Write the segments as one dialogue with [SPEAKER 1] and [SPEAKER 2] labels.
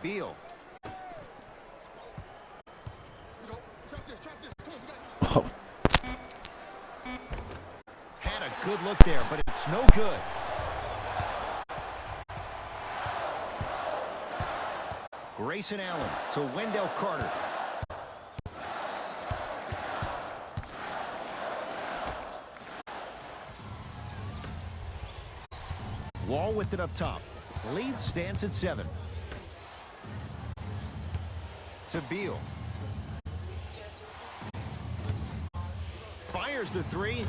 [SPEAKER 1] Beal.
[SPEAKER 2] Oh.
[SPEAKER 1] Had a good look there, but it's no good. Grayson Allen to Wendell Carter. Wall with it up top. Lead stands at 7. To Beal. Fires the 3.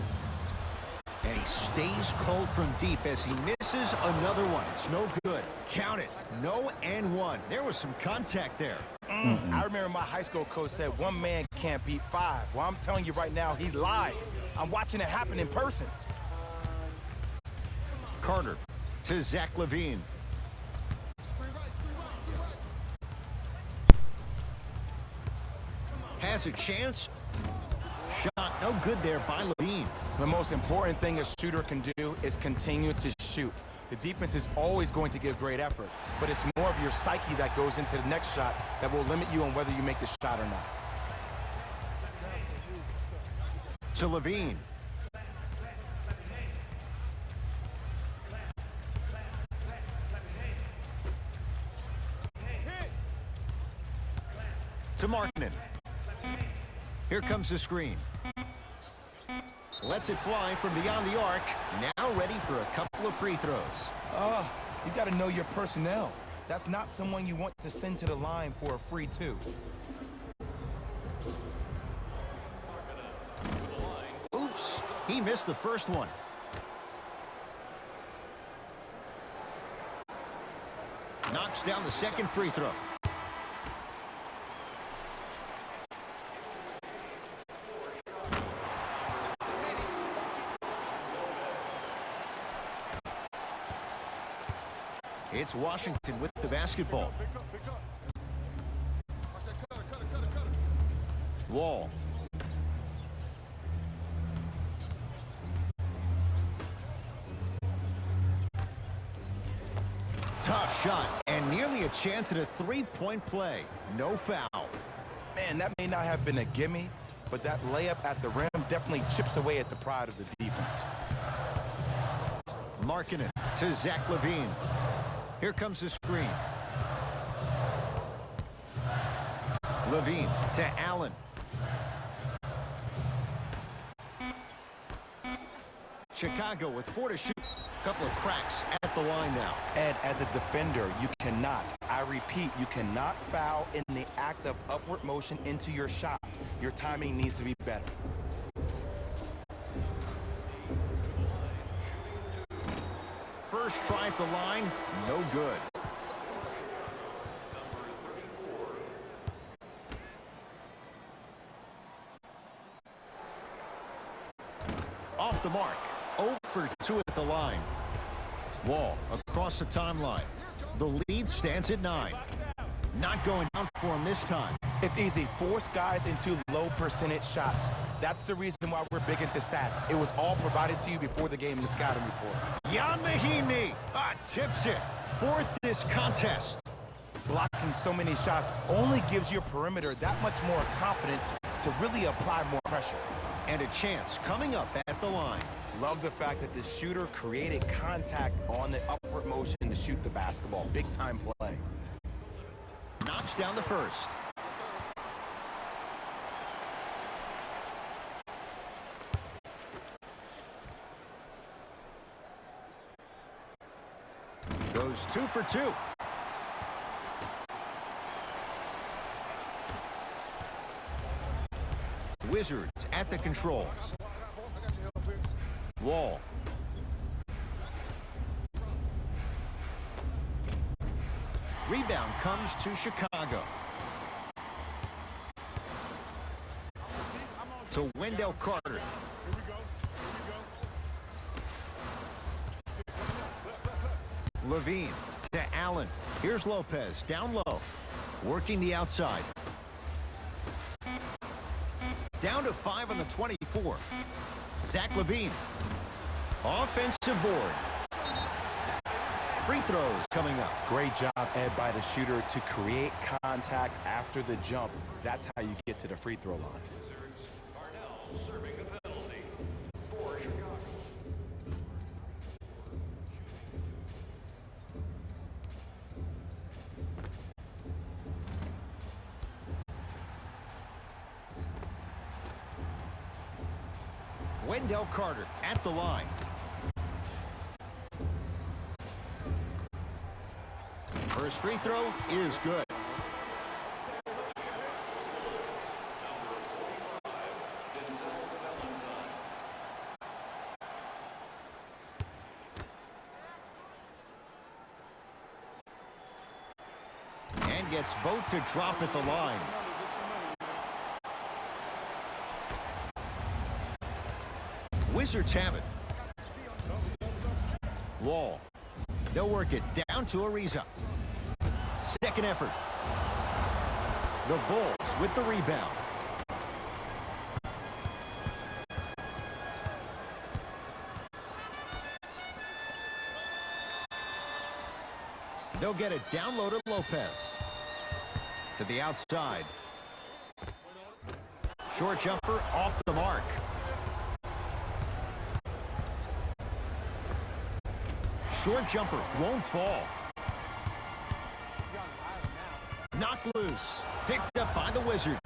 [SPEAKER 1] And he stays cold from deep as he misses another one. It's no good. Count it. No and 1. There was some contact there.
[SPEAKER 3] I remember my high school coach said 1 man can't beat 5. Well, I'm telling you right now, he lied. I'm watching it happen in person.
[SPEAKER 1] Carter to Zach LaVine. Has a chance. Shot no good there by LaVine.
[SPEAKER 3] The most important thing a shooter can do is continue to shoot. The defense is always going to give great effort, but it's more of your psyche that goes into the next shot that will limit you on whether you make the shot or not.
[SPEAKER 1] To LaVine. To Markkanen. Here comes the screen. Lets it fly from beyond the arc. Now ready for a couple of free throws.
[SPEAKER 3] You got to know your personnel. That's not someone you want to send to the line for a free 2.
[SPEAKER 1] Oops, he missed the first one. Knocks down the second free throw. It's Washington with the basketball. Wall. Tough shot, and nearly a chance at a three-point play. No foul.
[SPEAKER 3] Man, that may not have been a gimme, but that layup at the rim definitely chips away at the pride of the defense.
[SPEAKER 1] Markkanen to Zach LaVine. Here comes the screen. LaVine to Allen. Chicago with 4 to shoot. Couple of cracks at the line now.
[SPEAKER 3] Ed, as a defender, you cannot, I repeat, you cannot foul in the act of upward motion into your shot. Your timing needs to be better.
[SPEAKER 1] First try at the line, no good. Off the mark. 0 for 2 at the line. Wall across the timeline. The lead stands at 9. Not going down for him this time.
[SPEAKER 3] It's easy. Force guys into low percentage shots. That's the reason why we're big into stats. It was all provided to you before the game in the scouting report.
[SPEAKER 1] Jan Mahinmi tips it. 4th this contest.
[SPEAKER 3] Blocking so many shots only gives your perimeter that much more confidence to really apply more pressure.
[SPEAKER 1] And a chance coming up at the line.
[SPEAKER 3] Love the fact that the shooter created contact on the upward motion to shoot the basketball. Big time play.
[SPEAKER 1] Knocks down the first. Goes 2 for 2. Wizards at the controls. Wall. Rebound comes to Chicago. To Wendell Carter. LaVine to Allen. Here's Lopez down low. Working the outside. Down to 5 on the 24. Zach LaVine. Offensive board. Free throws coming up.
[SPEAKER 3] Great job, Ed, by the shooter to create contact after the jump. That's how you get to the free throw line.
[SPEAKER 2] Wizards are now serving the penalty for Chicago.
[SPEAKER 1] Wendell Carter at the line. First free throw is good. And gets both to drop at the line. Wizards have it. Wall. They'll work it down to Ariza. Second effort. The Bulls with the rebound. They'll get it down low to Lopez. To the outside. Short jumper off the mark. Short jumper won't fall. Knocked loose. Picked up by the Wizards.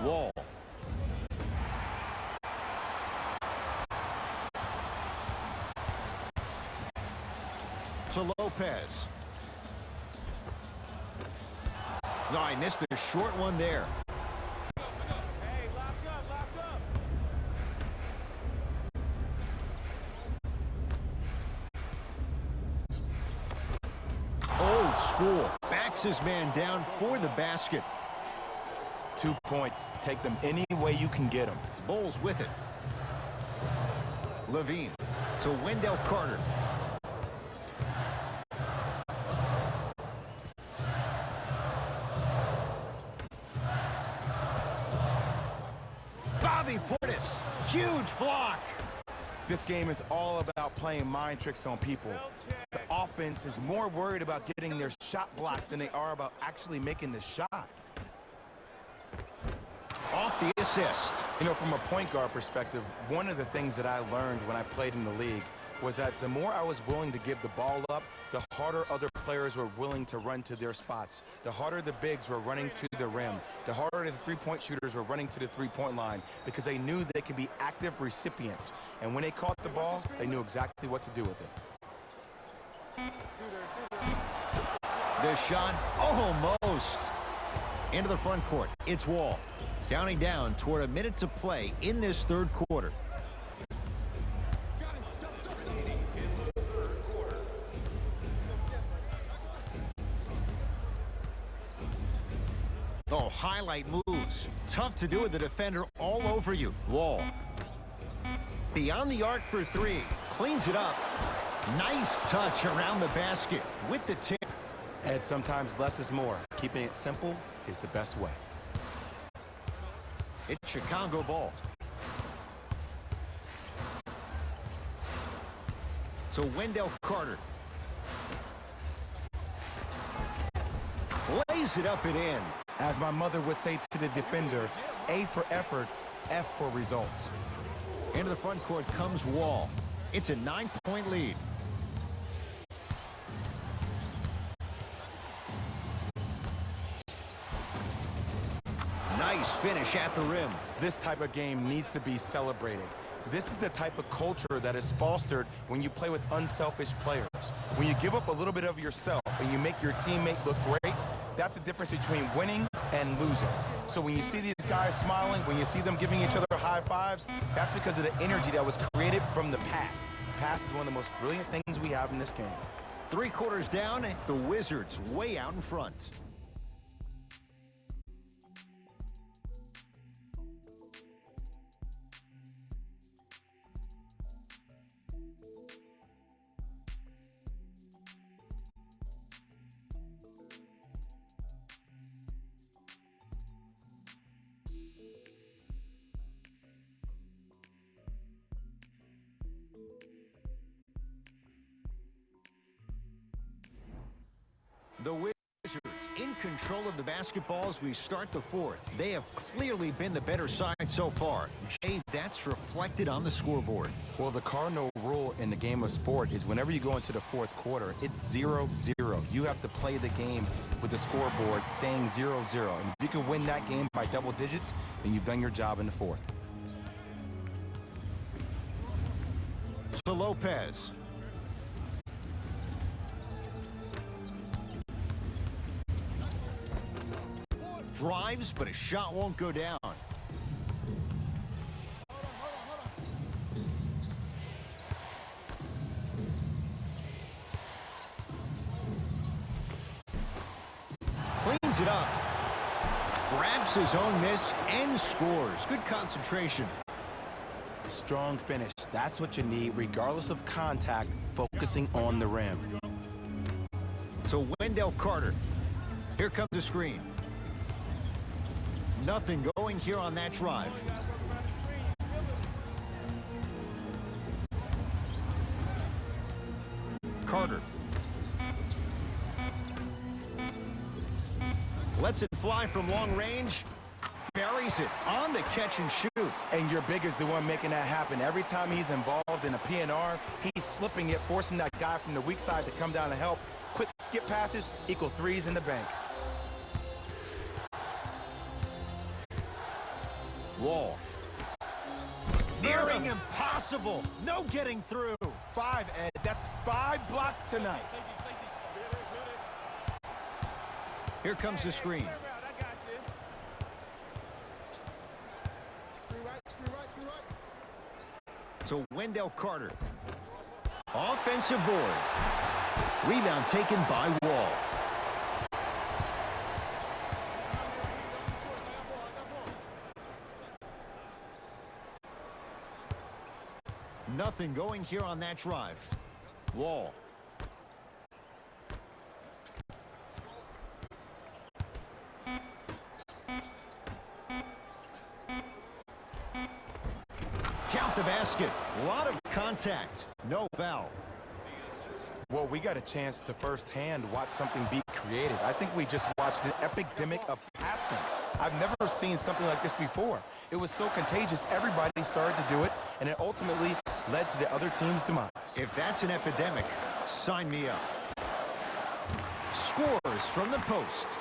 [SPEAKER 1] Wall. To Lopez. No, I missed a short one there.
[SPEAKER 4] Hey, lock up, lock up.
[SPEAKER 1] Old school. Backs his man down for the basket.
[SPEAKER 3] 2 points. Take them any way you can get them.
[SPEAKER 1] Bulls with it. Levine to Wendell Carter. Bobby Portis. Huge block.
[SPEAKER 3] This game is all about playing mind tricks on people. The offense is more worried about getting their shot blocked than they are about actually making the shot.
[SPEAKER 1] Off the assist.
[SPEAKER 3] You know, from a point guard perspective, one of the things that I learned when I played in the league was that the more I was willing to give the ball up, the harder other players were willing to run to their spots. The harder the bigs were running to the rim. The harder the three-point shooters were running to the three-point line because they knew they could be active recipients. And when they caught the ball, they knew exactly what to do with it.
[SPEAKER 1] The shot almost into the front court. It's Wall. Counting down toward a minute to play in this third quarter. Oh, highlight moves. Tough to do with the defender all over you. Wall. Beyond the arc for three. Cleans it up. Nice touch around the basket with the tip.
[SPEAKER 3] Ed, sometimes less is more. Keeping it simple is the best way.
[SPEAKER 1] It's Chicago ball. To Wendell Carter. Lays it up and in.
[SPEAKER 3] As my mother would say to the defender, A for effort, F for results.
[SPEAKER 1] Into the front court comes Wall. It's a 9-point lead. Nice finish at the rim.
[SPEAKER 3] This type of game needs to be celebrated. This is the type of culture that is fostered when you play with unselfish players. When you give up a little bit of yourself and you make your teammate look great, that's the difference between winning and losing. So when you see these guys smiling, when you see them giving each other high fives, that's because of the energy that was created from the pass. Pass is one of the most brilliant things we have in this game.
[SPEAKER 1] 3 quarters down, the Wizards way out in front. The Wizards in control of the basketball as we start the fourth. They have clearly been the better side so far. Jay, that's reflected on the scoreboard.
[SPEAKER 3] Well, the cardinal rule in the game of sport is whenever you go into the fourth quarter, it's 0-0. You have to play the game with the scoreboard saying 0-0. And if you can win that game by double digits, then you've done your job in the fourth.
[SPEAKER 1] To Lopez. Drives, but a shot won't go down. Cleans it up. Grabs his own miss and scores. Good concentration.
[SPEAKER 3] Strong finish. That's what you need, regardless of contact, focusing on the rim.
[SPEAKER 1] To Wendell Carter. Here comes the screen. Nothing going here on that drive. Carter. Lets it fly from long range. Buries it on the catch and shoot.
[SPEAKER 3] And your big is the one making that happen. Every time he's involved in a PNR, he's slipping it, forcing that guy from the weak side to come down to help. Quick skip passes equal threes in the bank.
[SPEAKER 1] Wall. Nearing impossible. No getting through.
[SPEAKER 3] 5, Ed. That's 5 blocks tonight.
[SPEAKER 1] Here comes the screen. To Wendell Carter. Offensive board. Rebound taken by Wall. Nothing going here on that drive. Wall. Count the basket. A lot of contact. No foul.
[SPEAKER 3] Well, we got a chance to firsthand watch something be created. I think we just watched an epidemic of passing. I've never seen something like this before. It was so contagious, everybody started to do it, and it ultimately led to the other team's demise.
[SPEAKER 1] If that's an epidemic, sign me up. Scores from the post.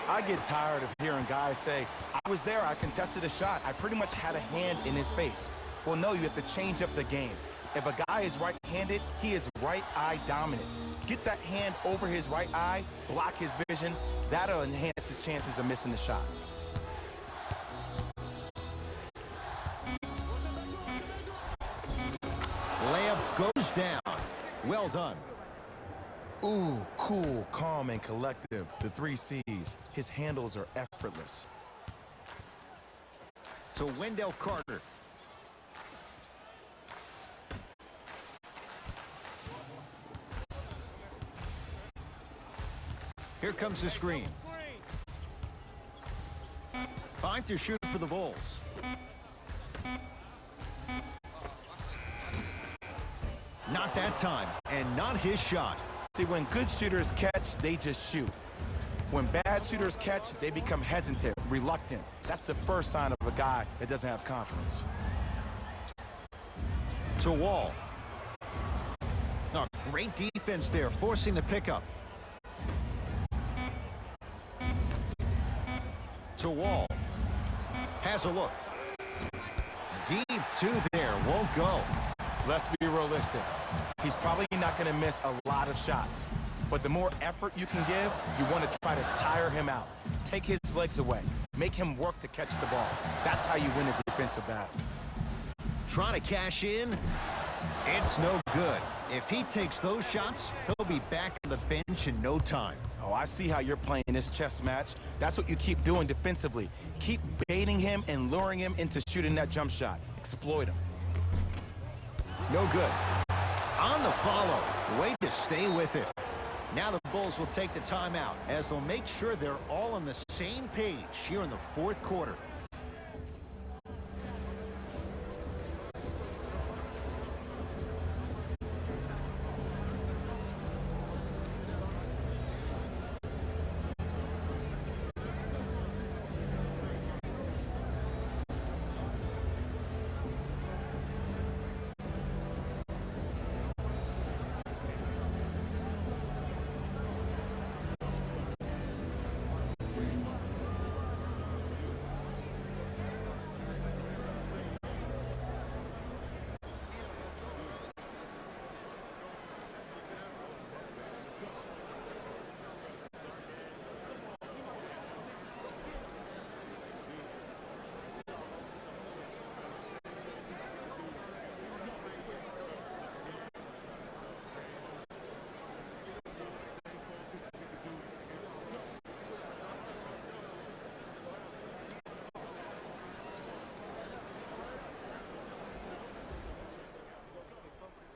[SPEAKER 3] I get tired of hearing guys say, I was there, I contested a shot, I pretty much had a hand in his face. Well, no, you have to change up the game. If a guy is right-handed, he is right eye dominant. Get that hand over his right eye, block his vision. That'll enhance his chances of missing the shot.
[SPEAKER 1] Layup goes down. Well done.
[SPEAKER 3] Ooh, cool, calm, and collective. The 3 C's. His handles are effortless.
[SPEAKER 1] To Wendell Carter. Here comes the screen. 5 to shoot for the Bulls. Not that time, and not his shot.
[SPEAKER 3] See, when good shooters catch, they just shoot. When bad shooters catch, they become hesitant, reluctant. That's the first sign of a guy that doesn't have confidence.
[SPEAKER 1] To Wall. Oh, great defense there, forcing the pickup. To Wall. Has a look. Deep 2 there, won't go.
[SPEAKER 3] Let's be realistic. He's probably not going to miss a lot of shots. But the more effort you can give, you want to try to tire him out. Take his legs away. Make him work to catch the ball. That's how you win a defensive battle.
[SPEAKER 1] Trying to cash in. It's no good. If he takes those shots, he'll be back on the bench in no time.
[SPEAKER 3] Oh, I see how you're playing this chess match. That's what you keep doing defensively. Keep baiting him and luring him into shooting that jump shot. Exploit him.
[SPEAKER 1] No good. On the follow. Way to stay with it. Now the Bulls will take the timeout as they'll make sure they're all on the same page here in the fourth quarter.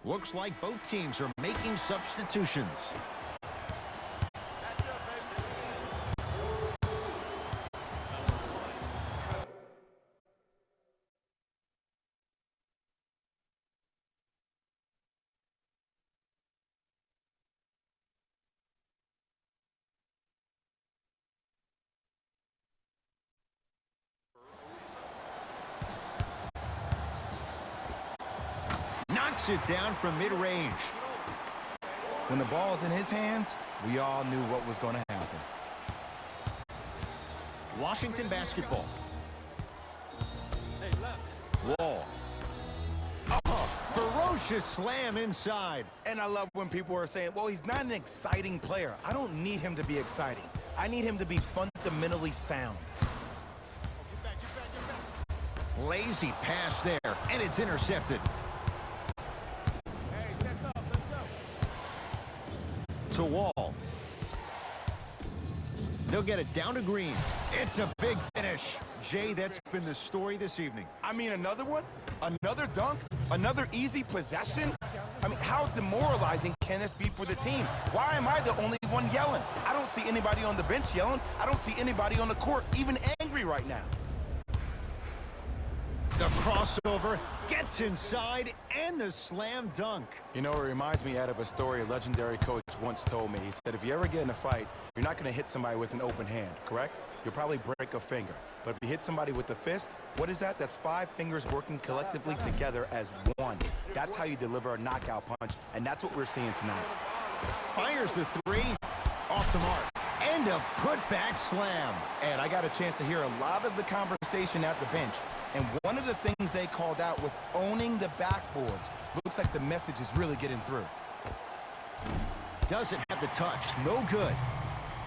[SPEAKER 1] Looks like both teams are making substitutions. Knocks it down from mid-range.
[SPEAKER 3] When the ball's in his hands, we all knew what was going to happen.
[SPEAKER 1] Washington basketball. Wall. Oh, ferocious slam inside.
[SPEAKER 3] And I love when people are saying, well, he's not an exciting player. I don't need him to be exciting. I need him to be fundamentally sound.
[SPEAKER 1] Lazy pass there, and it's intercepted.
[SPEAKER 4] Hey, check up. Let's go.
[SPEAKER 1] To Wall. They'll get it down to Green. It's a big finish. Jay, that's been the story this evening.
[SPEAKER 3] I mean, another one? Another dunk? Another easy possession? I mean, how demoralizing can this be for the team? Why am I the only one yelling? I don't see anybody on the bench yelling. I don't see anybody on the court even angry right now.
[SPEAKER 1] The crossover gets inside, and the slam dunk.
[SPEAKER 3] You know, it reminds me out of a story a legendary coach once told me. He said, if you ever get in a fight, you're not going to hit somebody with an open hand, correct? You'll probably break a finger. But if you hit somebody with a fist, what is that? That's 5 fingers working collectively together as one. That's how you deliver a knockout punch, and that's what we're seeing tonight.
[SPEAKER 1] Fires the three, off the mark, and a putback slam.
[SPEAKER 3] And I got a chance to hear a lot of the conversation at the bench. And one of the things they called out was owning the backboards. Looks like the message is really getting through.
[SPEAKER 1] Doesn't have the touch. No good.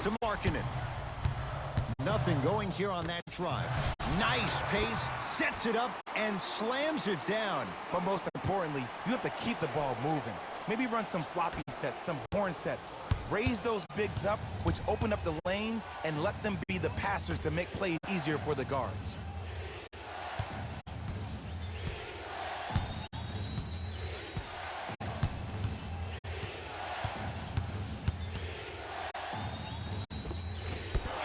[SPEAKER 1] To Markkanen. Nothing going here on that drive. Nice pace, sets it up, and slams it down.
[SPEAKER 3] But most importantly, you have to keep the ball moving. Maybe run some floppy sets, some horn sets. Raise those bigs up, which open up the lane, and let them be the passers to make plays easier for the guards.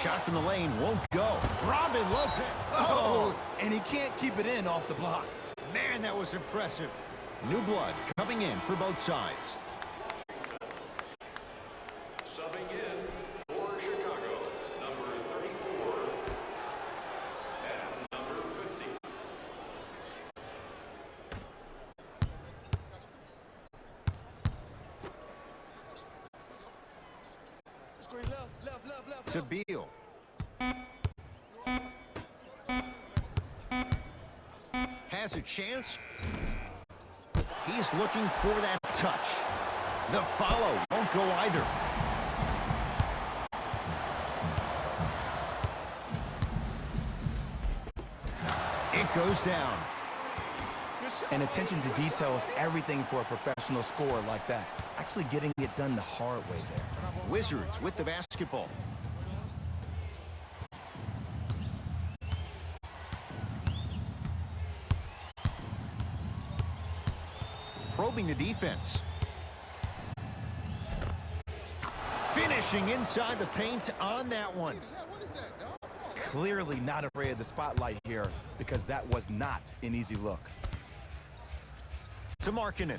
[SPEAKER 1] Shot from the lane won't go. Robin Lopez.
[SPEAKER 3] Oh, and he can't keep it in off the block.
[SPEAKER 1] Man, that was impressive. New blood coming in for both sides.
[SPEAKER 2] Subbing in for Chicago, number 34 and number 50.
[SPEAKER 4] Screen left.
[SPEAKER 1] To Beal. Has a chance. He's looking for that touch. The follow won't go either. It goes down.
[SPEAKER 3] And attention to detail is everything for a professional scorer like that. Actually getting it done the hard way there.
[SPEAKER 1] Wizards with the basketball. Probing the defense. Finishing inside the paint on that one.
[SPEAKER 3] Clearly not afraid of the spotlight here because that was not an easy look.
[SPEAKER 1] To Markkanen.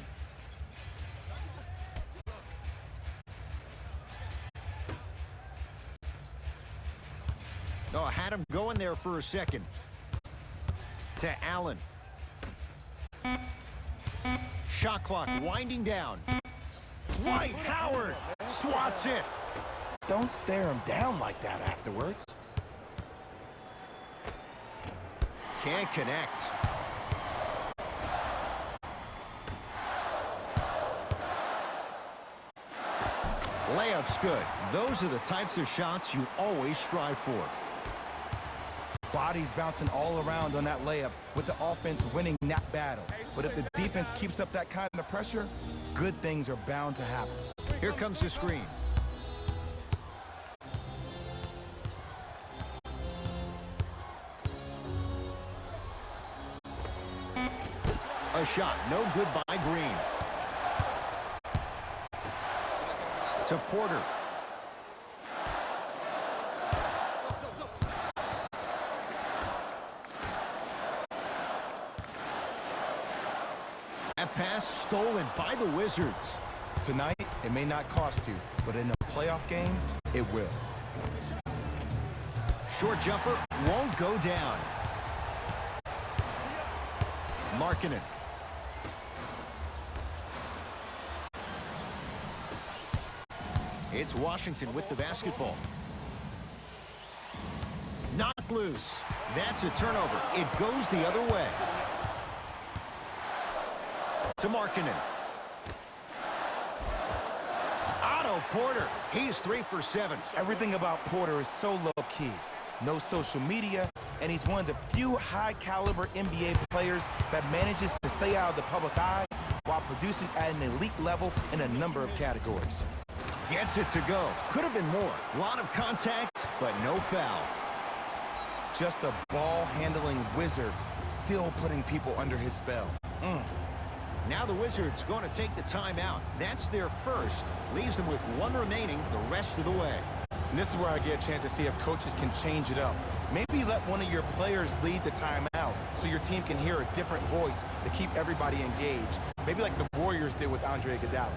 [SPEAKER 1] Oh, had him going there for a second. To Allen. Shot clock winding down. Dwight Howard swats it.
[SPEAKER 3] Don't stare him down like that afterwards.
[SPEAKER 1] Can't connect. Layup's good. Those are the types of shots you always strive for.
[SPEAKER 3] Bodies bouncing all around on that layup with the offense winning that battle. But if the defense keeps up that kind of pressure, good things are bound to happen.
[SPEAKER 1] Here comes the screen. A shot, no good by Green. To Porter. That pass stolen by the Wizards.
[SPEAKER 3] Tonight, it may not cost you, but in a playoff game, it will.
[SPEAKER 1] Short jumper won't go down. Markkanen. It's Washington with the basketball. Knocked loose. That's a turnover. It goes the other way. To Markkanen. Otto Porter. He's 3 for 7.
[SPEAKER 3] Everything about Porter is so low-key. No social media, and he's one of the few high-caliber NBA players that manages to stay out of the public eye while producing at an elite level in a number of categories.
[SPEAKER 1] Gets it to go. Could have been more. A lot of contact, but no foul.
[SPEAKER 3] Just a ball-handling wizard, still putting people under his spell.
[SPEAKER 1] Now the Wizards going to take the timeout. That's their first. Leaves them with 1 remaining the rest of the way.
[SPEAKER 3] And this is where I get a chance to see if coaches can change it up. Maybe let one of your players lead the timeout so your team can hear a different voice to keep everybody engaged. Maybe like the Warriors did with Andre Iguodala.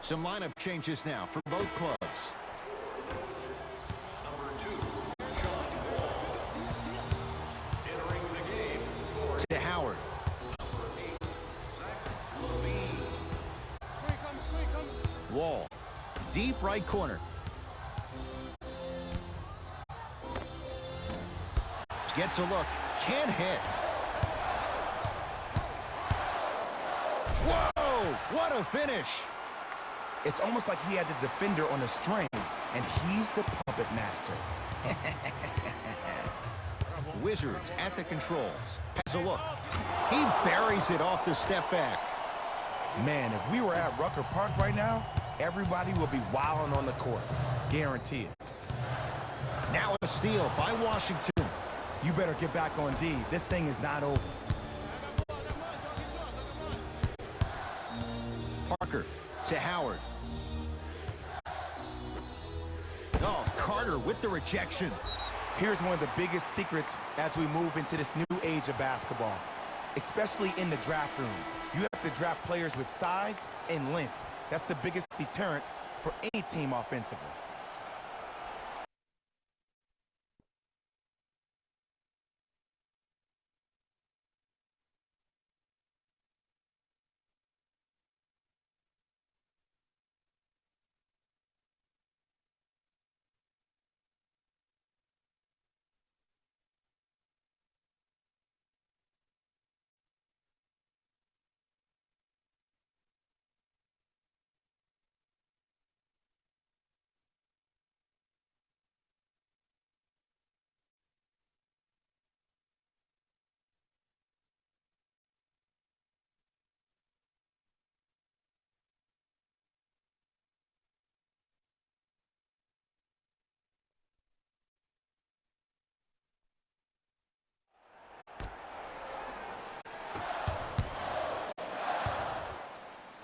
[SPEAKER 1] Some lineup changes now for both clubs.
[SPEAKER 2] Number 2, John Wall. Entering the game for
[SPEAKER 1] To Howard.
[SPEAKER 2] number 8, Zach Levine.
[SPEAKER 1] Wall. Deep right corner. Gets a look. Can't hit. Whoa! What a finish!
[SPEAKER 3] It's almost like he had the defender on a string, and he's the puppet master.
[SPEAKER 1] Wizards at the controls. Has a look. He buries it off the step back.
[SPEAKER 3] Man, if we were at Rucker Park right now, everybody would be wilding on the court. Guaranteed.
[SPEAKER 1] Now a steal by Washington.
[SPEAKER 3] You better get back on D. This thing is not over.
[SPEAKER 1] Parker to Howard. Oh, Carter with the rejection.
[SPEAKER 3] Here's one of the biggest secrets as we move into this new age of basketball, especially in the draft room. You have to draft players with size and length. That's the biggest deterrent for any team offensively.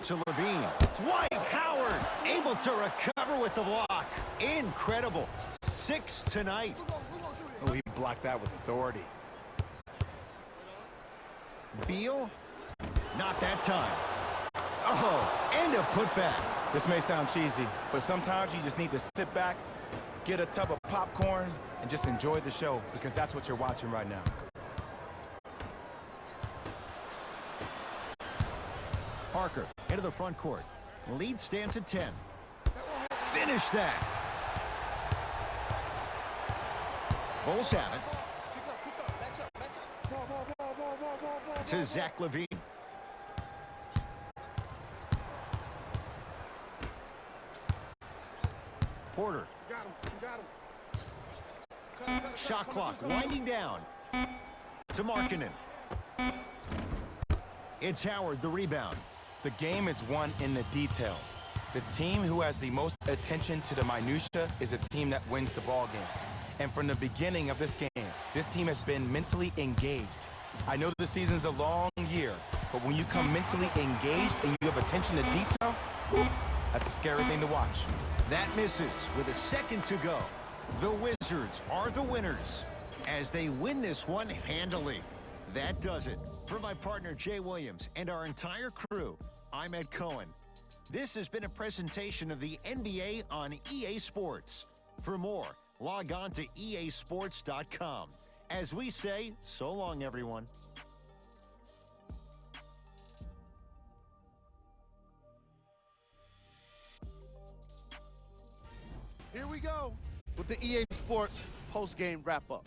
[SPEAKER 1] To Levine. Dwight Howard able to recover with the block. Incredible. 6 tonight.
[SPEAKER 3] Oh, he blocked that with authority.
[SPEAKER 1] Beal? Not that time. Oh, and a putback.
[SPEAKER 3] This may sound cheesy, but sometimes you just need to sit back, get a tub of popcorn, and just enjoy the show, because that's what you're watching right now.
[SPEAKER 1] Parker into the front court. Lead stands at 10. Finish that. Bulls have it. To Zach LaVine. Porter. Shot clock winding down. To Markkanen. It's Howard, the rebound.
[SPEAKER 3] The game is won in the details. The team who has the most attention to the minutia is a team that wins the ball game. And from the beginning of this game, this team has been mentally engaged. I know the season's a long year, but when you come mentally engaged and you have attention to detail, that's a scary thing to watch.
[SPEAKER 1] That misses with a second to go. The Wizards are the winners as they win this one handily. That does it. For my partner, Jay Williams, and our entire crew, I'm Ed Cohen. This has been a presentation of the NBA on EA Sports. For more, log on to easports.com. As we say, so long, everyone.
[SPEAKER 5] Here we go with the EA Sports post-game wrap-up.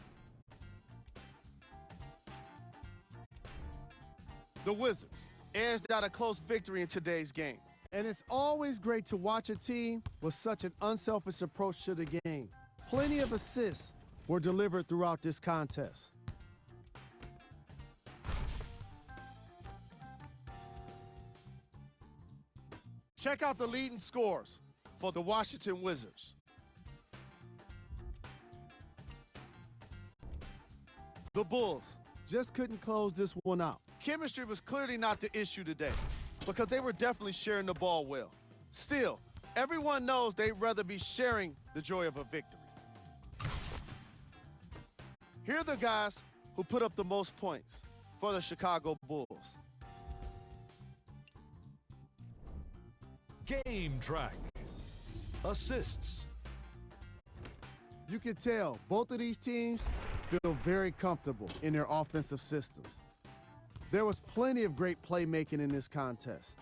[SPEAKER 5] The Wizards edged out a close victory in today's game.
[SPEAKER 6] And it's always great to watch a team with such an unselfish approach to the game. Plenty of assists were delivered throughout this contest.
[SPEAKER 5] Check out the leading scores for the Washington Wizards. The Bulls.
[SPEAKER 6] Just couldn't close this one out.
[SPEAKER 5] Chemistry was clearly not the issue today because they were definitely sharing the ball well. Still, everyone knows they'd rather be sharing the joy of a victory. Here are the guys who put up the most points for the Chicago Bulls.
[SPEAKER 2] Game track. Assists.
[SPEAKER 6] You can tell both of these teams feel very comfortable in their offensive systems. There was plenty of great playmaking in this contest.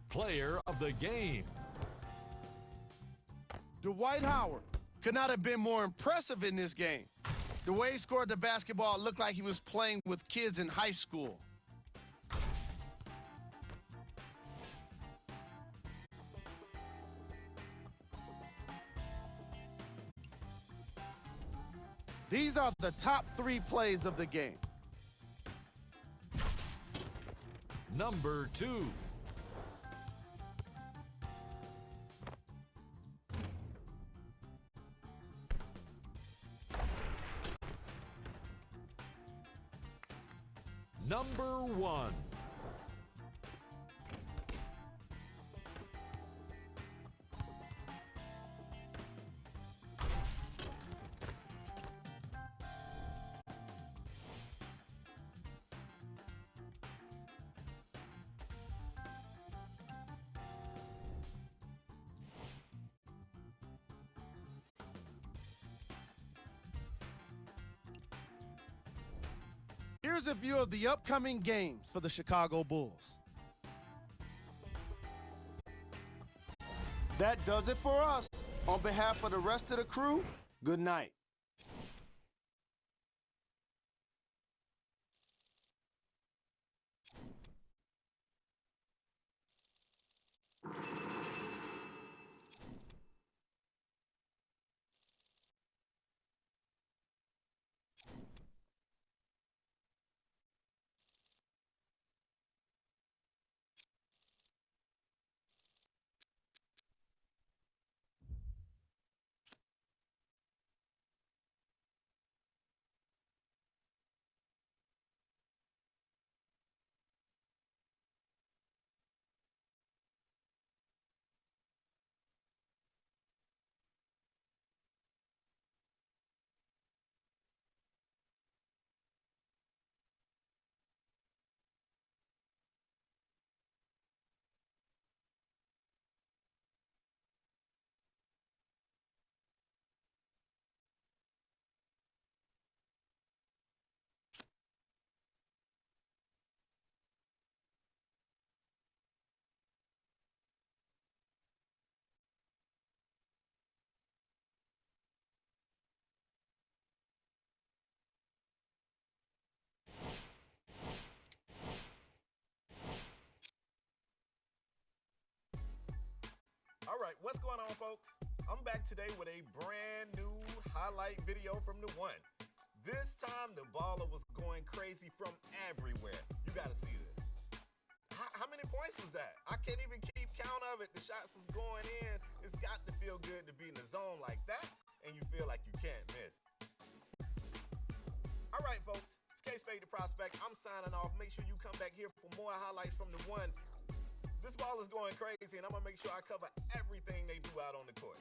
[SPEAKER 2] Player of the game.
[SPEAKER 5] Dwight Howard could not have been more impressive in this game. The way he scored the basketball looked like he was playing with kids in high school. These are the top 3 plays of the game.
[SPEAKER 2] Number 2. Number 1.
[SPEAKER 5] Here's a view of the upcoming games for the Chicago Bulls. That does it for us. On behalf of the rest of the crew, good night.
[SPEAKER 7] right, what's going on, folks? I'm back today with a brand new highlight video from the one. This time, the baller was going crazy from everywhere. You gotta see this. How many points was that? I can't even keep count of it. The shots was going in. It's got to feel good to be in the zone like that, and you feel like you can't miss. All right, folks, it's K-Spade the Prospect. I'm signing off. Make sure you come back here for more highlights from the one. This ball is going crazy, and I'm going to make sure I cover everything they do out on the court.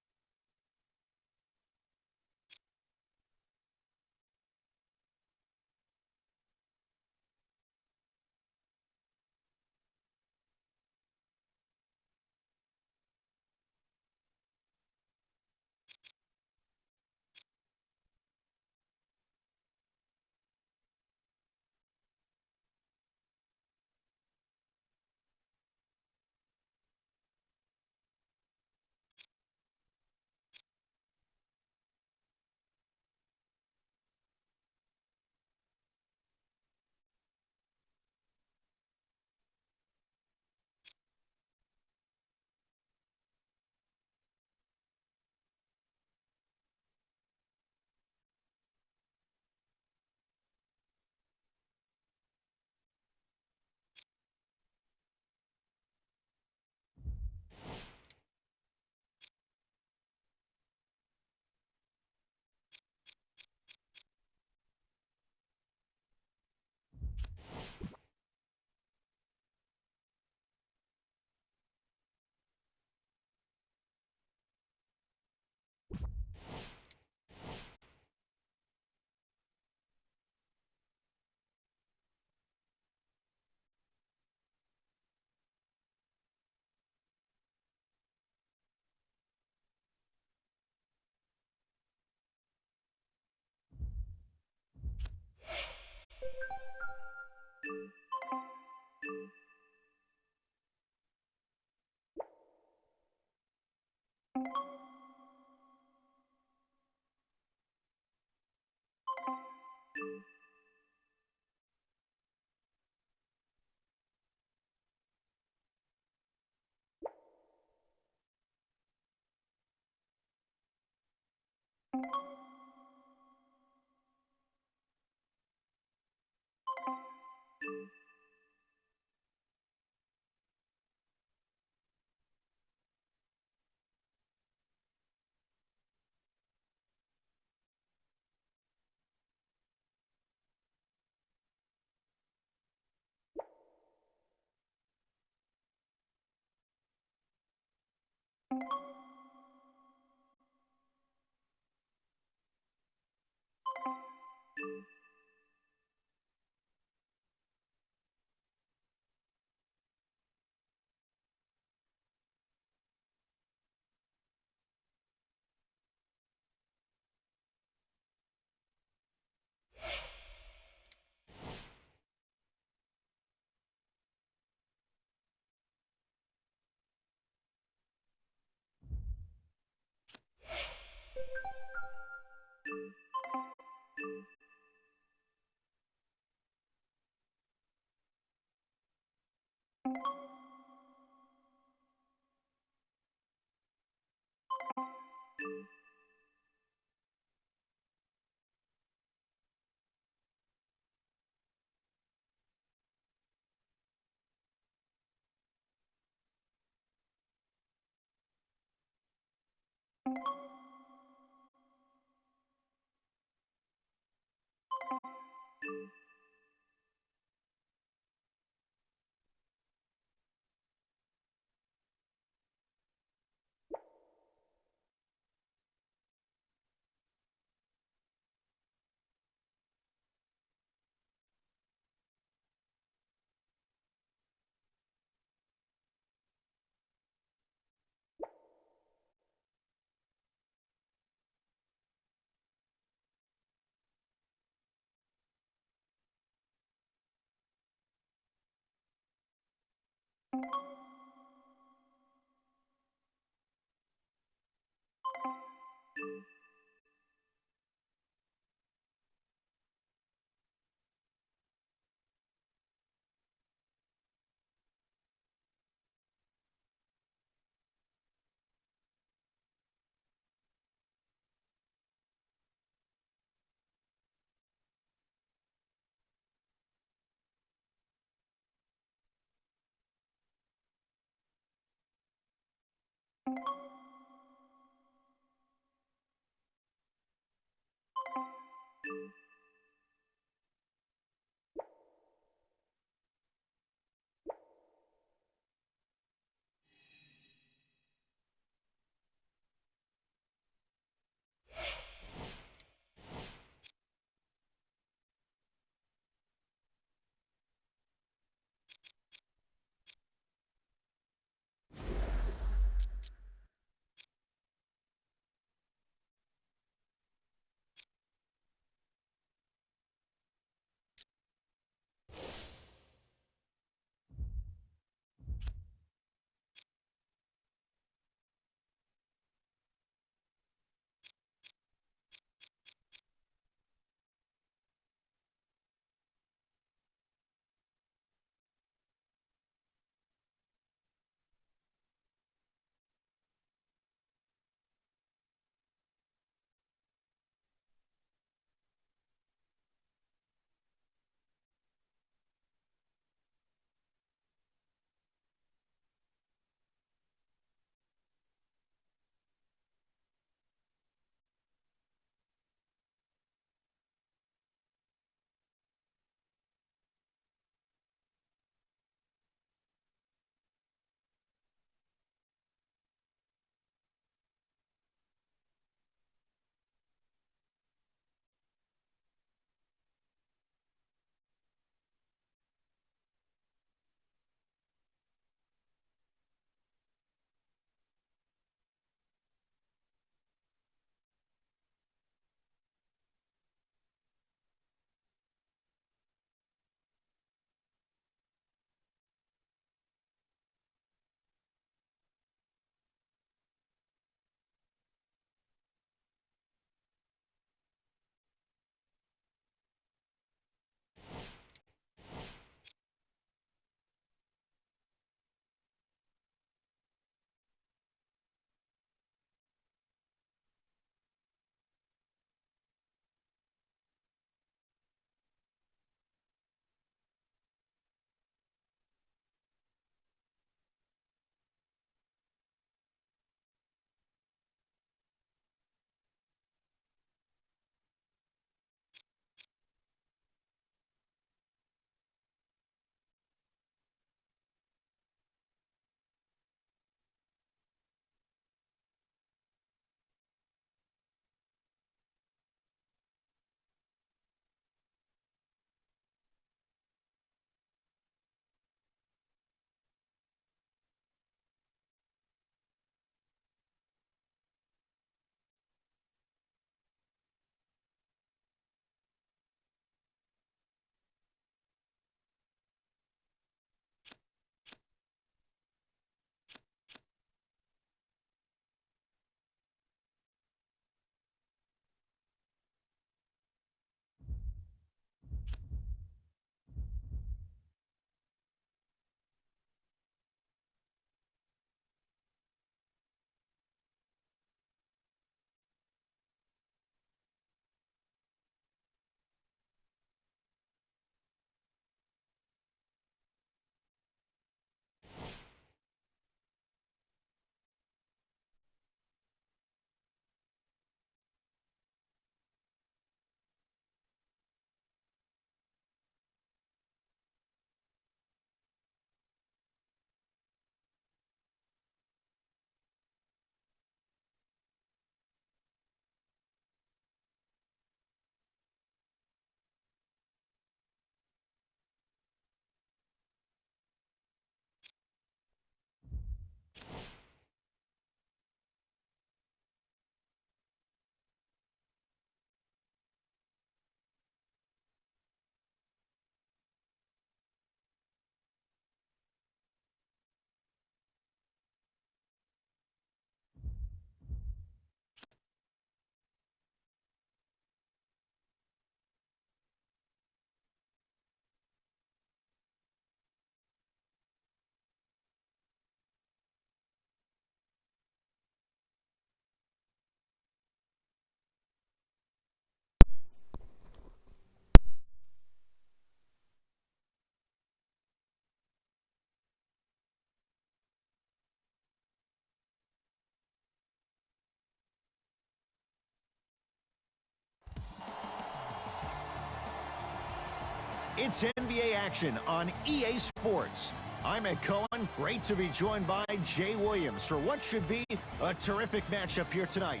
[SPEAKER 1] It's NBA action on EA Sports. I'm Ed Cohen. Great to be joined by Jay Williams for what should be a terrific matchup here tonight.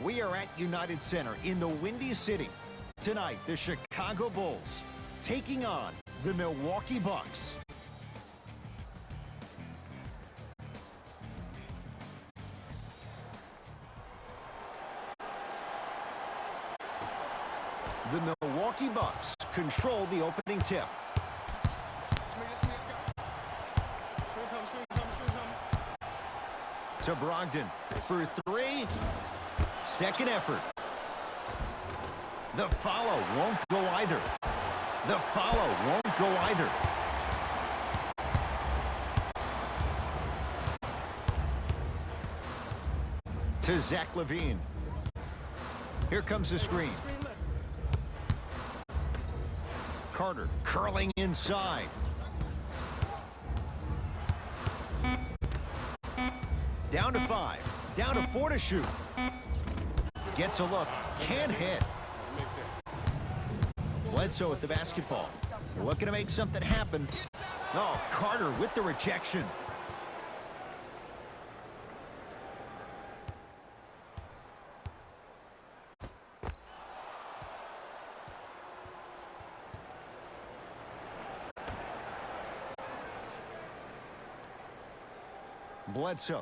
[SPEAKER 1] We are at United Center in the Windy City. Tonight, the Chicago Bulls taking on the Milwaukee Bucks. The Milwaukee Bucks control the opening tip. To Brogdon for three. Second effort. The follow won't go either. The follow won't go either. To Zach LaVine. Here comes the screen. Carter curling inside. Down to 5. Down to 4 to shoot. Gets a look. Can't hit. Bledsoe with the basketball. Looking to make something happen. Oh, Carter with the rejection. Bledsoe.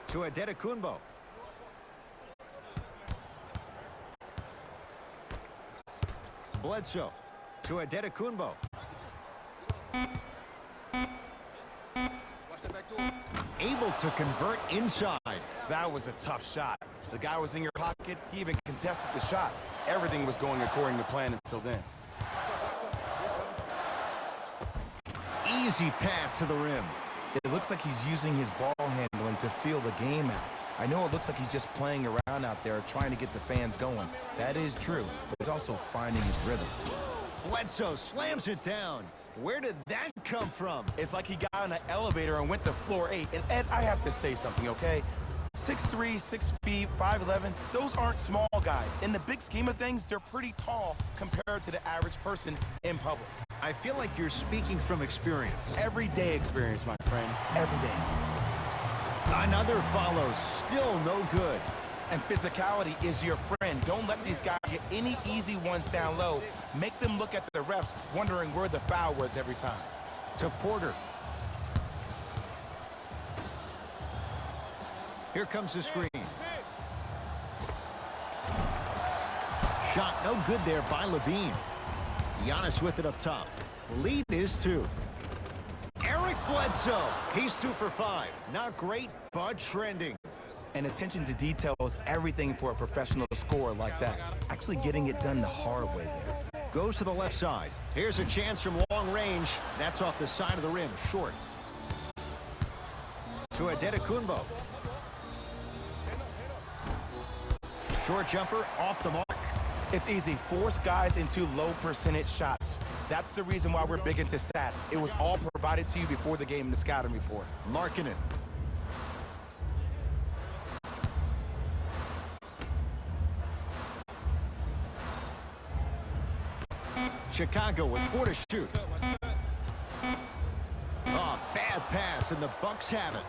[SPEAKER 1] To Adetokunbo. Bledsoe to Adetokunbo. Able to convert inside.
[SPEAKER 3] That was a tough shot. The guy was in your pocket. He even contested the shot. Everything was going according to plan until then.
[SPEAKER 1] Easy path to the rim.
[SPEAKER 3] It looks like he's using his ball handling to feel the game out. I know it looks like he's just playing around out there trying to get the fans going. That is true, but he's also finding his rhythm.
[SPEAKER 1] Bledsoe slams it down. Where did that come from?
[SPEAKER 3] It's like he got on an elevator and went to floor 8. And Ed, I have to say something, okay? 6'3", 6 feet, 5'11", those aren't small guys. In the big scheme of things, they're pretty tall compared to the average person in public.
[SPEAKER 1] I feel like you're speaking from experience.
[SPEAKER 3] Everyday experience, my friend. Every day.
[SPEAKER 1] Another follow, still no good.
[SPEAKER 3] And physicality is your friend. Don't let these guys get any easy ones down low. Make them look at the refs, wondering where the foul was every time.
[SPEAKER 1] To Porter. Here comes the screen. Shot no good there by LaVine. Giannis with it up top. Lead is 2. Eric Bledsoe. He's 2 for 5. Not great, but trending.
[SPEAKER 3] And attention to detail is everything for a professional scorer like that. Actually getting it done the hard way there.
[SPEAKER 1] Goes to the left side. Here's a chance from long range. That's off the side of the rim, short. To Adetokunbo. Short jumper off the mark.
[SPEAKER 3] It's easy. Force guys into low percentage shots. That's the reason why we're big into stats. It was all provided to you before the game in the scouting report.
[SPEAKER 1] Markkanen. Chicago with 4 to shoot. Oh, bad pass, and the Bucks have it.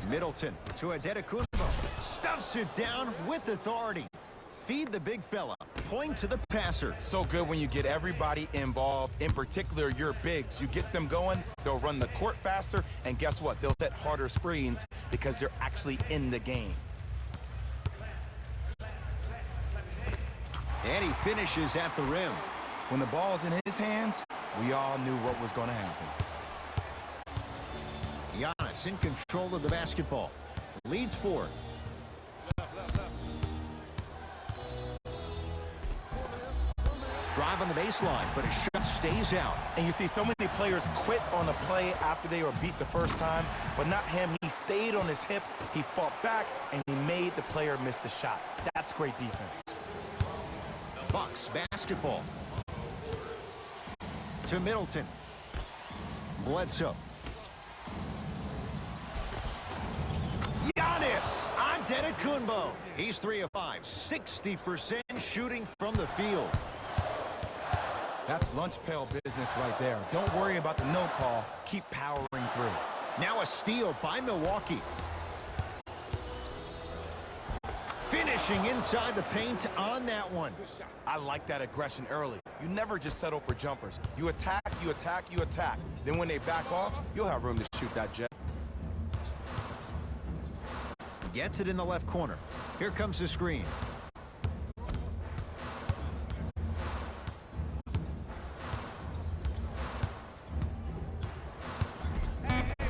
[SPEAKER 1] Middleton to Adetokunbo. Stuffs it down with authority. Feed the big fella. Point to the passer.
[SPEAKER 3] So good when you get everybody involved, in particular your bigs. You get them going, they'll run the court faster, and guess what? They'll set harder screens because they're actually in the game.
[SPEAKER 1] And he finishes at the rim.
[SPEAKER 3] When the ball's in his hands, we all knew what was going to happen.
[SPEAKER 1] Giannis in control of the basketball. Leads 4. Drive on the baseline, but his shot stays out.
[SPEAKER 3] And you see so many players quit on a play after they were beat the first time, but not him. He stayed on his hip, he fought back, and he made the player miss the shot. That's great defense.
[SPEAKER 1] Bucks basketball. To Middleton. Bledsoe. Giannis on Adetokunbo. He's 3 of 5, 60% shooting from the field.
[SPEAKER 3] That's lunch pail business right there. Don't worry about the no call. Keep powering through.
[SPEAKER 1] Now a steal by Milwaukee. Finishing inside the paint on that one.
[SPEAKER 3] I like that aggression early. You never just settle for jumpers. You attack, you attack, you attack. Then when they back off, you'll have room to shoot that jet.
[SPEAKER 1] Gets it in the left corner. Here comes the screen.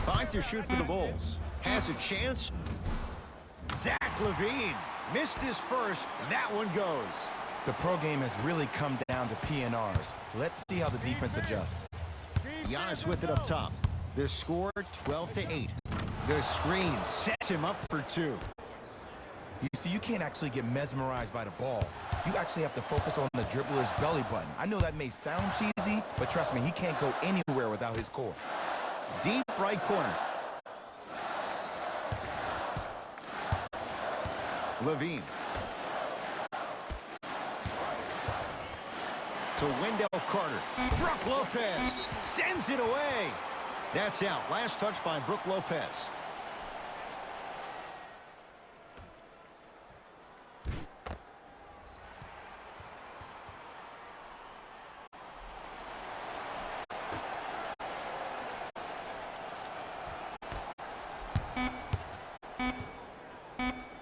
[SPEAKER 1] Five to shoot for the Bulls. Has a chance. Zach LaVine missed his first. That one goes.
[SPEAKER 3] The pro game has really come down to PNRs. Let's see how the defense adjusts.
[SPEAKER 1] Giannis with it up top. The score 12-8. The screen sets him up for 2.
[SPEAKER 3] You see, you can't actually get mesmerized by the ball. You actually have to focus on the dribbler's belly button. I know that may sound cheesy, but trust me, he can't go anywhere without his core.
[SPEAKER 1] Deep right corner. LaVine. To Wendell Carter. Brook Lopez sends it away. That's out. Last touch by Brook Lopez.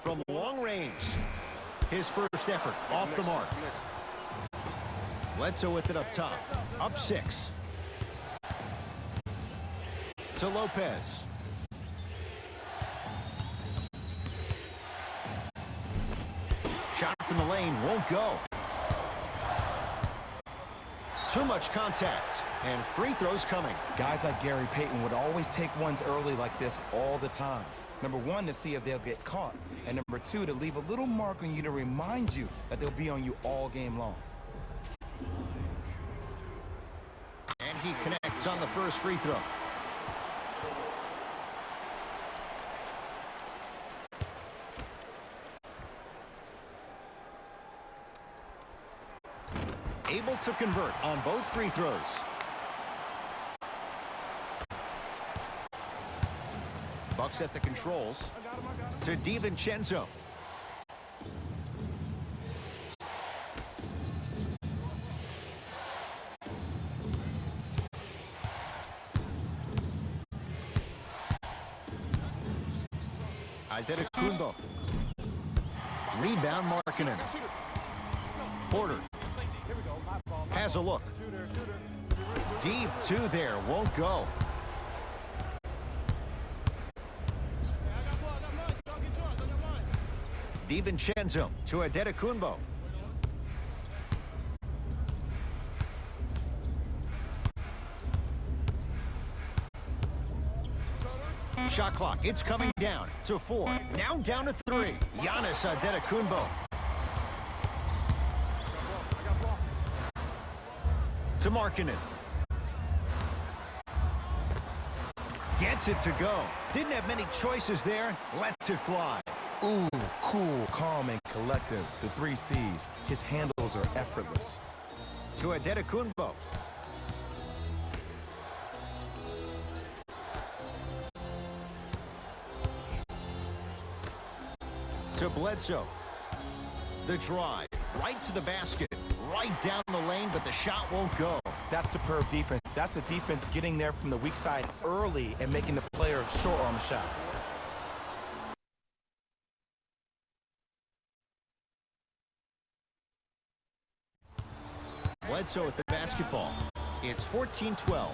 [SPEAKER 1] From long range, his first effort off the mark. Bledsoe with it up top. Up 6. To Lopez. Shot from the lane won't go. Too much contact, and free throws coming.
[SPEAKER 3] Guys like Gary Payton would always take ones early like this all the time. Number 1, to see if they'll get caught. And number 2, to leave a little mark on you to remind you that they'll be on you all game long.
[SPEAKER 1] And he connects on the first free throw. Able to convert on both free throws. Bucks at the controls to DiVincenzo. Adetokunbo. Rebound Markkanen. Porter has a look. Deep 2 there, won't go. DiVincenzo to Adetokunbo. Shot clock, it's coming down to 4. Now down to 3. Giannis Adetokunbo. To Markkanen. Gets it to go. Didn't have many choices there. Lets it fly.
[SPEAKER 3] Ooh, cool, calm, and collective. The 3 C's. His handles are effortless.
[SPEAKER 1] To Adetokunbo. To Bledsoe. The drive. Right to the basket. Right down the lane, but the shot won't go.
[SPEAKER 3] That's superb defense. That's a defense getting there from the weak side early and making the player short on the shot.
[SPEAKER 1] Bledsoe with the basketball. It's 14-12.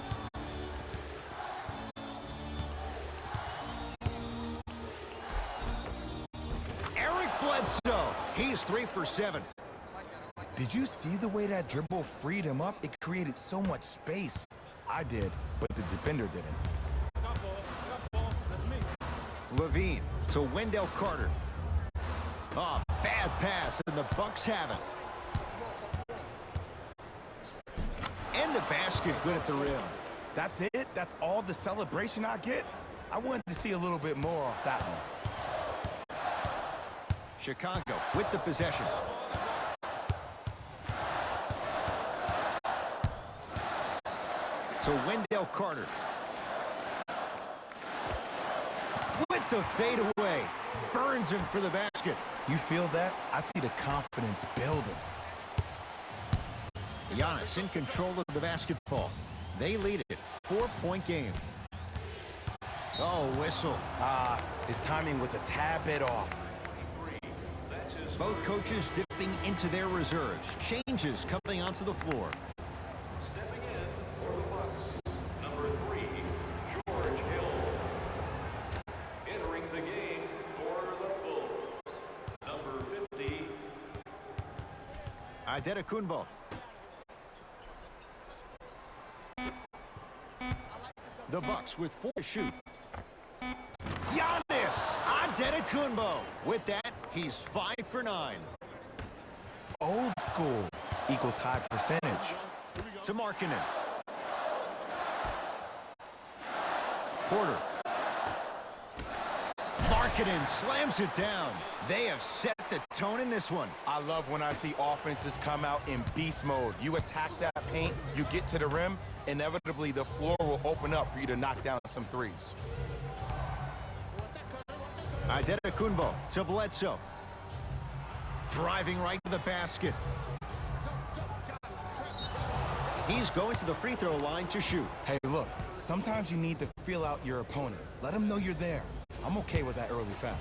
[SPEAKER 1] Eric Bledsoe. He's 3 for 7.
[SPEAKER 3] Did you see the way that dribble freed him up? It created so much space. I did, but the defender didn't.
[SPEAKER 1] LaVine to Wendell Carter. Oh, bad pass, and the Bucks have it. And the basket good at the rim.
[SPEAKER 3] That's it? That's all the celebration I get? I wanted to see a little bit more off that one.
[SPEAKER 1] Chicago with the possession. To Wendell Carter. With the fadeaway. Burns him for the basket.
[SPEAKER 3] You feel that? I see the confidence building.
[SPEAKER 1] Giannis in control of the basketball. They lead it. 4-point game. Oh, whistle.
[SPEAKER 3] His timing was a tad bit off.
[SPEAKER 1] Both coaches dipping into their reserves. Changes coming onto the floor.
[SPEAKER 2] Stepping in for the Bucks, number 3, George Hill. Entering the game for the Bulls, number 50,
[SPEAKER 1] Antetokounmpo. The Bucks with 4 to shoot. Giannis Antetokounmpo. With that, he's 5 for 9.
[SPEAKER 3] Old school equals high percentage.
[SPEAKER 1] To Markkanen. Porter. Markkanen slams it down. They have set the tone in this one.
[SPEAKER 3] I love when I see offenses come out in beast mode. You attack that paint, you get to the rim, inevitably the floor will open up for you to knock down some threes.
[SPEAKER 1] Antetokounmpo to Bledsoe. Driving right to the basket. He's going to the free throw line to shoot.
[SPEAKER 3] Hey, look, sometimes you need to feel out your opponent. Let them know you're there. I'm okay with that early foul.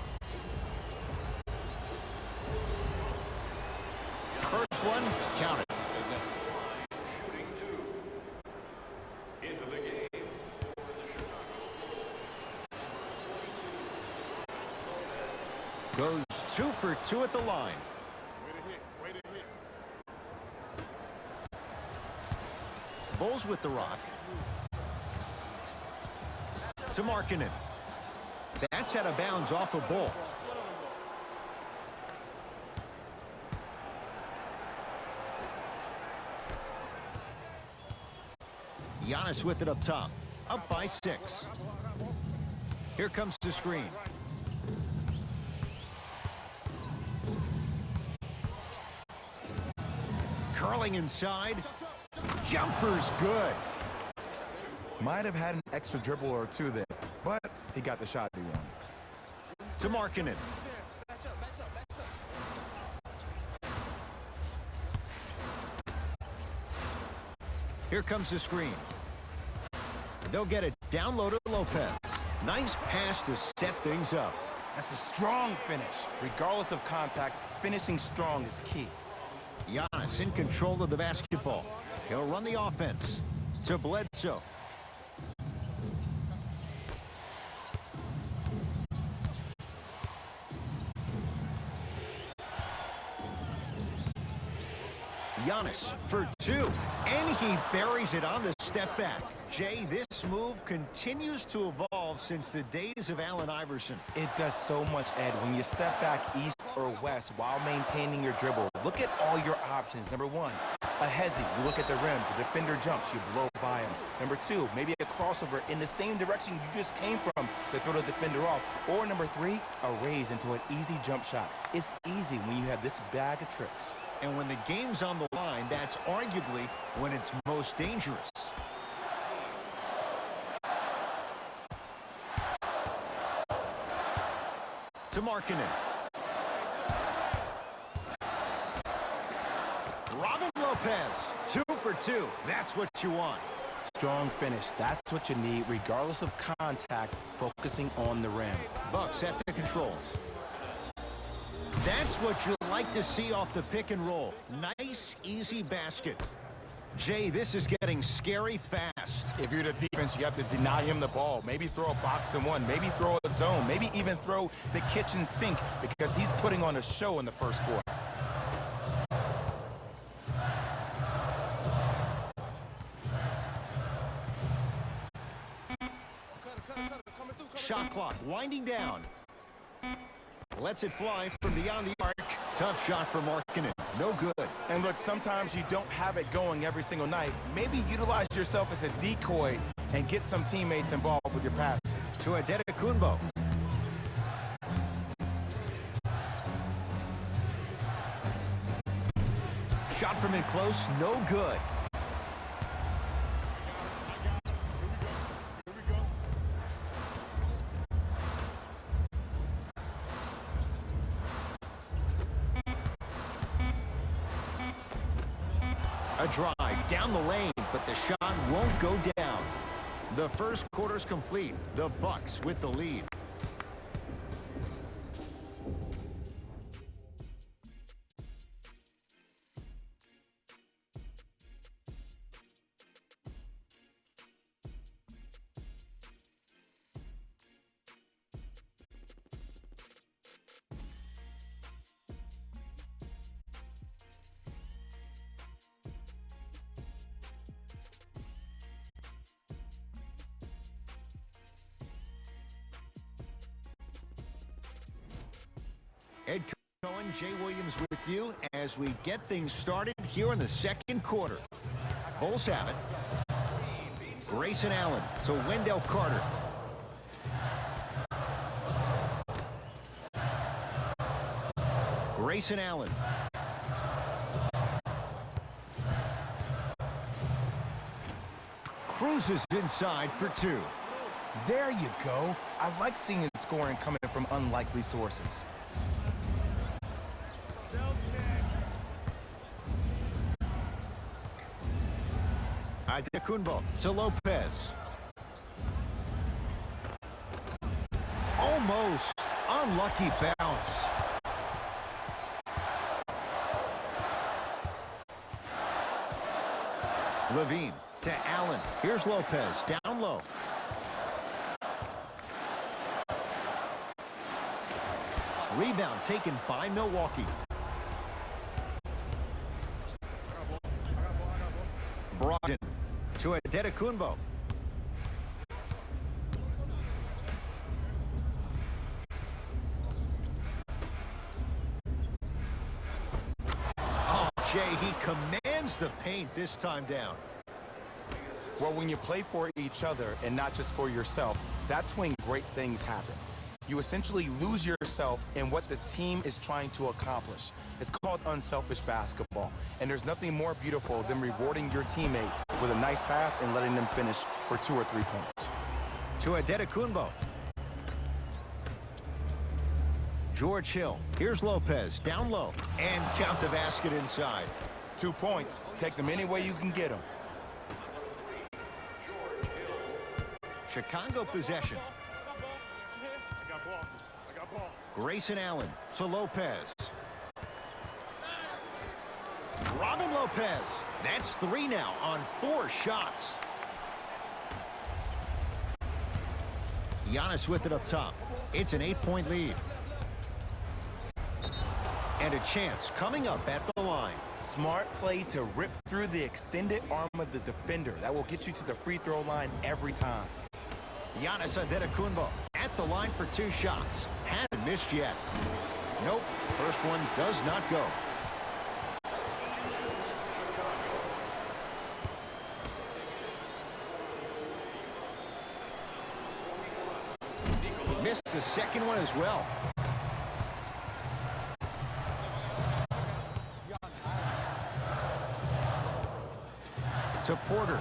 [SPEAKER 1] First one, count it.
[SPEAKER 2] shooting 2. Into the game for the Chicago.
[SPEAKER 1] Goes 2 for 2 at the line. Bulls with the rock. To Markkanen. That's out of bounds off a ball. Giannis with it up top. Up by 6. Here comes the screen. Curling inside. Jumper's good.
[SPEAKER 3] Might have had an extra dribble or two there, but he got the shot he wanted.
[SPEAKER 1] To Markkanen. Here comes the screen. They'll get it down low to Lopez. Nice pass to set things up.
[SPEAKER 3] That's a strong finish. Regardless of contact, finishing strong is key.
[SPEAKER 1] Giannis in control of the basketball. He'll run the offense. To Bledsoe. Giannis for 2. And he buries it on the step back. Jay, this move continues to evolve since the days of Allen Iverson.
[SPEAKER 3] It does so much, Ed, when you step back east or west while maintaining your dribble. Look at all your options. Number 1, a hezzy. You look at the rim. The defender jumps. You blow by him. Number 2, maybe a crossover in the same direction you just came from to throw the defender off. Or number 3, a raise into an easy jump shot. It's easy when you have this bag of tricks.
[SPEAKER 1] And when the game's on the line, that's arguably when it's most dangerous. To Markkanen. Robin Lopez, 2 for 2. That's what you want.
[SPEAKER 3] Strong finish. That's what you need, regardless of contact, focusing on the rim.
[SPEAKER 1] Bucks at the controls. That's what you like to see off the pick and roll. Nice, easy basket. Jay, this is getting scary fast.
[SPEAKER 3] If you're the defense, you have to deny him the ball. Maybe throw a box and one. Maybe throw a zone. Maybe even throw the kitchen sink because he's putting on a show in the first quarter.
[SPEAKER 1] Shot clock winding down. Lets it fly from beyond the arc. Tough shot for Markkanen. No good.
[SPEAKER 3] And look, sometimes you don't have it going every single night. Maybe utilize yourself as a decoy and get some teammates involved with your passing.
[SPEAKER 1] To Antetokounmpo. Shot from in close, no good. A drive down the lane, but the shot won't go down. The first quarter's complete. The Bucks with the lead. Ed Cohen, Jay Williams with you as we get things started here in the second quarter. Bulls have it. Grayson Allen to Wendell Carter. Grayson Allen. Cruises inside for two.
[SPEAKER 3] There you go. I like seeing his scoring coming from unlikely sources.
[SPEAKER 1] Adetokunbo to Lopez. Almost unlucky bounce. Levine to Allen. Here's Lopez down low. Rebound taken by Milwaukee. Brogdon to Adetokunbo. Oh, Jay, he commands the paint this time down.
[SPEAKER 3] Well, when you play for each other and not just for yourself, that's when great things happen. You essentially lose yourself in what the team is trying to accomplish. It's called unselfish basketball, and there's nothing more beautiful than rewarding your teammate with a nice pass and letting them finish for 2 or 3 points.
[SPEAKER 1] To Adetokunbo. George Hill. Here's Lopez down low and count the basket inside.
[SPEAKER 3] 2 points. Take them any way you can get them.
[SPEAKER 1] Chicago possession. Grayson Allen to Lopez. Robin Lopez. That's 3 now on 4 shots. Giannis with it up top. It's an 8-point lead. And a chance coming up at the line.
[SPEAKER 3] Smart play to rip through the extended arm of the defender. That will get you to the free throw line every time.
[SPEAKER 1] Giannis Adetokunbo at the line for 2 shots. Hasn't missed yet. Nope. First one does not go. Missed the second one as well. To Porter.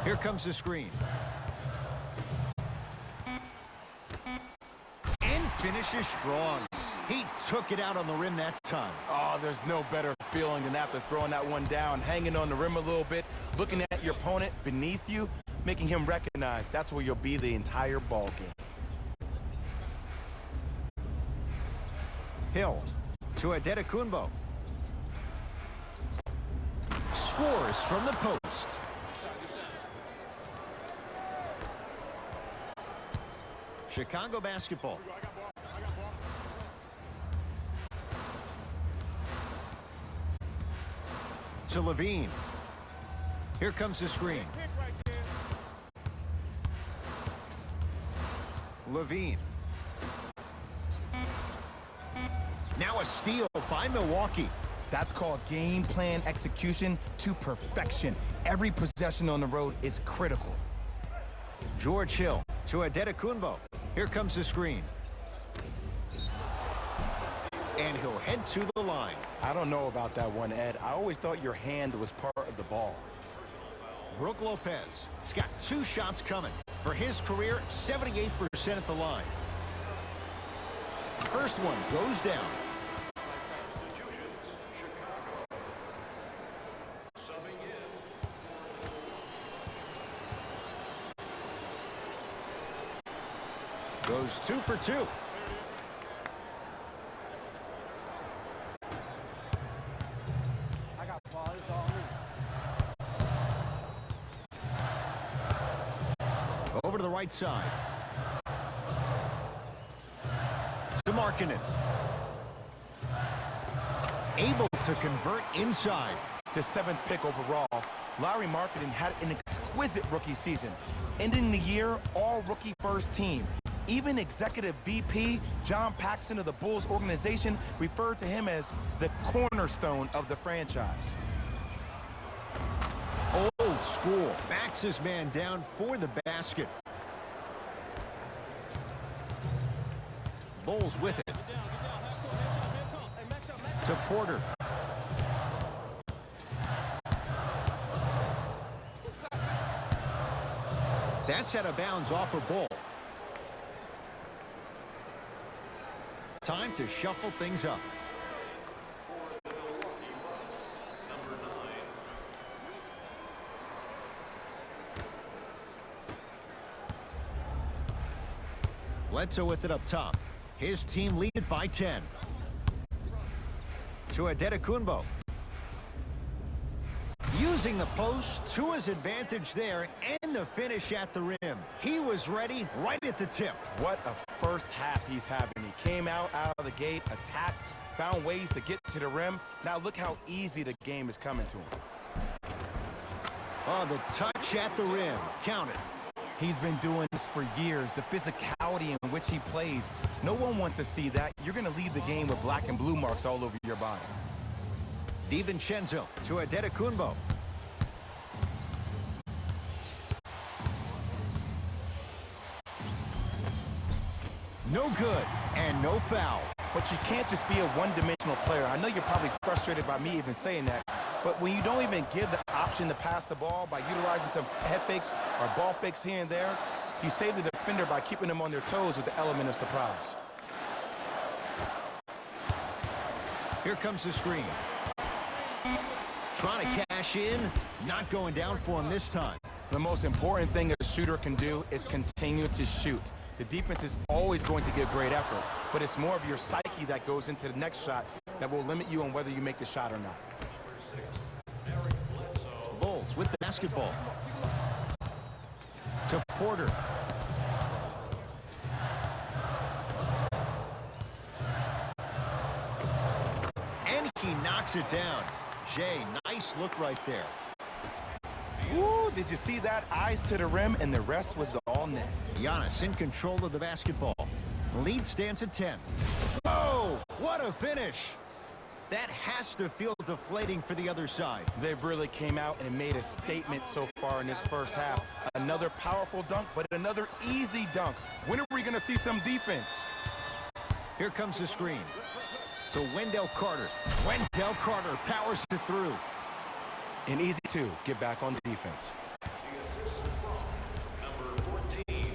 [SPEAKER 1] Here comes the screen. And finishes strong. He took it out on the rim that time.
[SPEAKER 3] Oh, there's no better feeling than after throwing that one down, hanging on the rim a little bit, looking at your opponent beneath you, making him recognize that's where you'll be the entire ball game.
[SPEAKER 1] Hill to Adetokunbo. Scores from the post. Chicago basketball. To Levine. Here comes the screen. Levine. Now a steal by Milwaukee.
[SPEAKER 3] That's called game plan execution to perfection. Every possession on the road is critical.
[SPEAKER 1] George Hill to Adetokunbo. Here comes the screen. and he'll head to the line.
[SPEAKER 3] I don't know about that one, Ed. I always thought your hand was part of the ball.
[SPEAKER 1] Brooke Lopez has got 2 shots coming. For his career, 78% at the line. First one goes down.
[SPEAKER 2] Substitutions, Chicago. Subbing in.
[SPEAKER 1] Goes 2 for 2.
[SPEAKER 4] I got the ball. It's all me.
[SPEAKER 1] Over to the right side. To Markkanen. Able to convert inside.
[SPEAKER 3] The 7th pick overall, Lauri Markkanen had an exquisite rookie season, ending the year all-rookie first team. Even executive VP John Paxson of the Bulls organization referred to him as the cornerstone of the franchise.
[SPEAKER 1] Old school. Backs his man down for the basket. Bulls with it. To Porter. That's out of bounds off a Bull. Time to shuffle things up. Bledsoe with it up top. His team lead it by 10. To Adetokunbo. Using the post to his advantage there and the finish at the rim. He was ready right at the tip.
[SPEAKER 3] What a first half he's having. He came out of the gate, attacked, found ways to get to the rim. Now look how easy the game is coming to him.
[SPEAKER 1] Oh, the touch at the rim. Count it.
[SPEAKER 3] He's been doing this for years. The physicality in which he plays. No one wants to see that. You're going to leave the game with black and blue marks all over your body.
[SPEAKER 1] DiVincenzo to Adetokunbo. No good and no foul.
[SPEAKER 3] But you can't just be a one-dimensional player. I know you're probably frustrated by me even saying that, but when you don't even give the option to pass the ball by utilizing some head fakes or ball fakes here and there, you save the defender by keeping them on their toes with the element of surprise.
[SPEAKER 1] Here comes the screen. Trying to cash in, not going down for him this time.
[SPEAKER 3] The most important thing a shooter can do is continue to shoot. The defense is always going to give great effort, but it's more of your psyche that goes into the next shot that will limit you on whether you make the shot or not.
[SPEAKER 1] Bulls with the basketball. To Porter. And he knocks it down. Jay, nice look right there.
[SPEAKER 3] Ooh, did you see that? Eyes to the rim, and the rest was all net.
[SPEAKER 1] Giannis in control of the basketball. Lead stands at 10. Oh, what a finish. That has to feel deflating for the other side.
[SPEAKER 3] They really came out and made a statement so far in this first half. Another powerful dunk, but another easy dunk. When are we going to see some defense?
[SPEAKER 1] Here comes the screen. To Wendell Carter. Wendell Carter powers it through.
[SPEAKER 3] An easy two, get back on defense.
[SPEAKER 2] Number 14.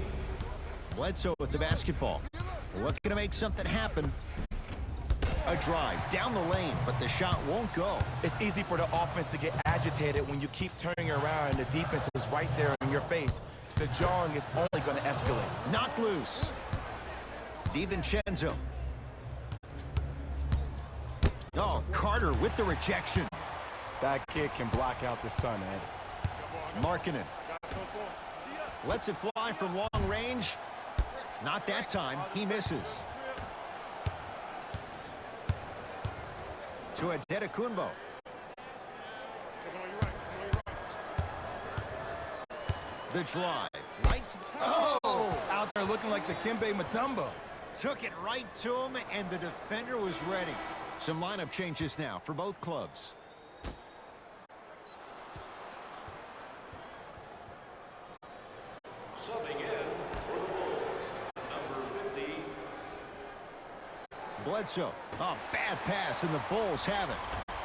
[SPEAKER 1] Bledsoe with the basketball. Looking to make something happen. A drive down the lane, but the shot won't go.
[SPEAKER 3] It's easy for the offense to get agitated when you keep turning around and the defense is right there in your face. The jawing is only going to escalate.
[SPEAKER 1] Knocked loose. DiVincenzo. Oh, Carter with the rejection.
[SPEAKER 3] That kid can block out the sun, Ed.
[SPEAKER 1] Markkanen. Lets it fly from long range. Not that time. He misses. To Adetokunbo. The drive. Right.
[SPEAKER 3] Oh! Out there looking like the Kimbe Mutombo.
[SPEAKER 1] Took it right to him, and the defender was ready. Some lineup changes now for both clubs.
[SPEAKER 2] Subbing in for the Bulls, number 50.
[SPEAKER 1] Bledsoe. Oh, bad pass, and the Bulls have it.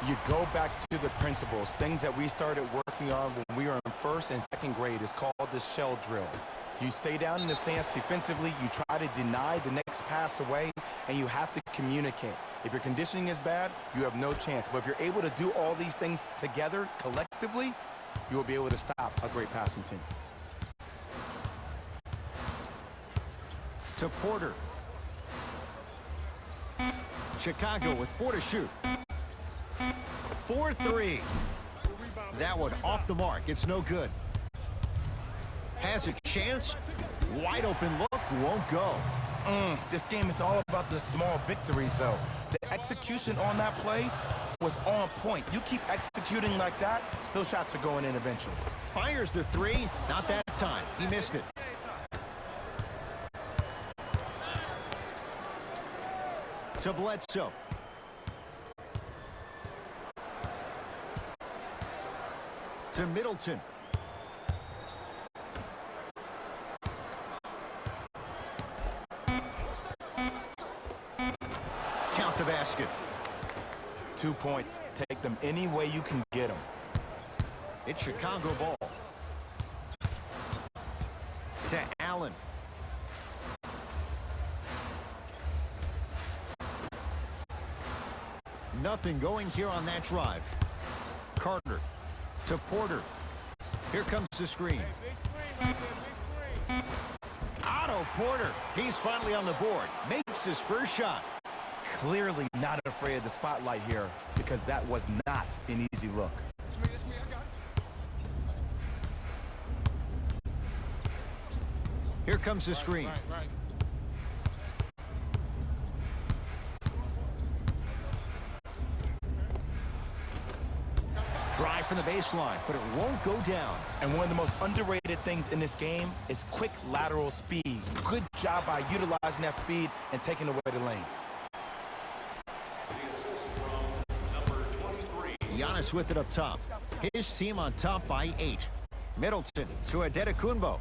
[SPEAKER 3] You go back to the principles, things that we started working on when we were in first and second grade. Is called the shell drill. You stay down in the stance defensively, you try to deny the next pass away, and you have to communicate. If your conditioning is bad, you have no chance. But if you're able to do all these things together, collectively, you will be able to stop a great passing team.
[SPEAKER 1] To Porter. Chicago with 4 to shoot. 4-3. That one off the mark. It's no good. Has a chance. Wide open look. Won't go.
[SPEAKER 3] This game is all about the small victories, though. The execution on that play was on point. You keep executing like that, those shots are going in eventually.
[SPEAKER 1] Fires the 3. Not that time. He missed it. To Bledsoe. To Middleton. Count the basket.
[SPEAKER 3] 2 points. Take them any way you can get them.
[SPEAKER 1] It's Chicago ball. To Allen. Nothing going here on that drive. Carter to Porter. Here comes the screen. Otto Porter. He's finally on the board. Makes his first shot.
[SPEAKER 3] Clearly not afraid of the spotlight here because that was not an easy look.
[SPEAKER 1] Here comes the screen. Drive from the baseline, but it won't go down.
[SPEAKER 3] And one of the most underrated things in this game is quick lateral speed. Good job by utilizing that speed and taking away the lane.
[SPEAKER 2] The assist from number 23.
[SPEAKER 1] Giannis with it up top. His team on top by 8. Middleton to Adetokunbo.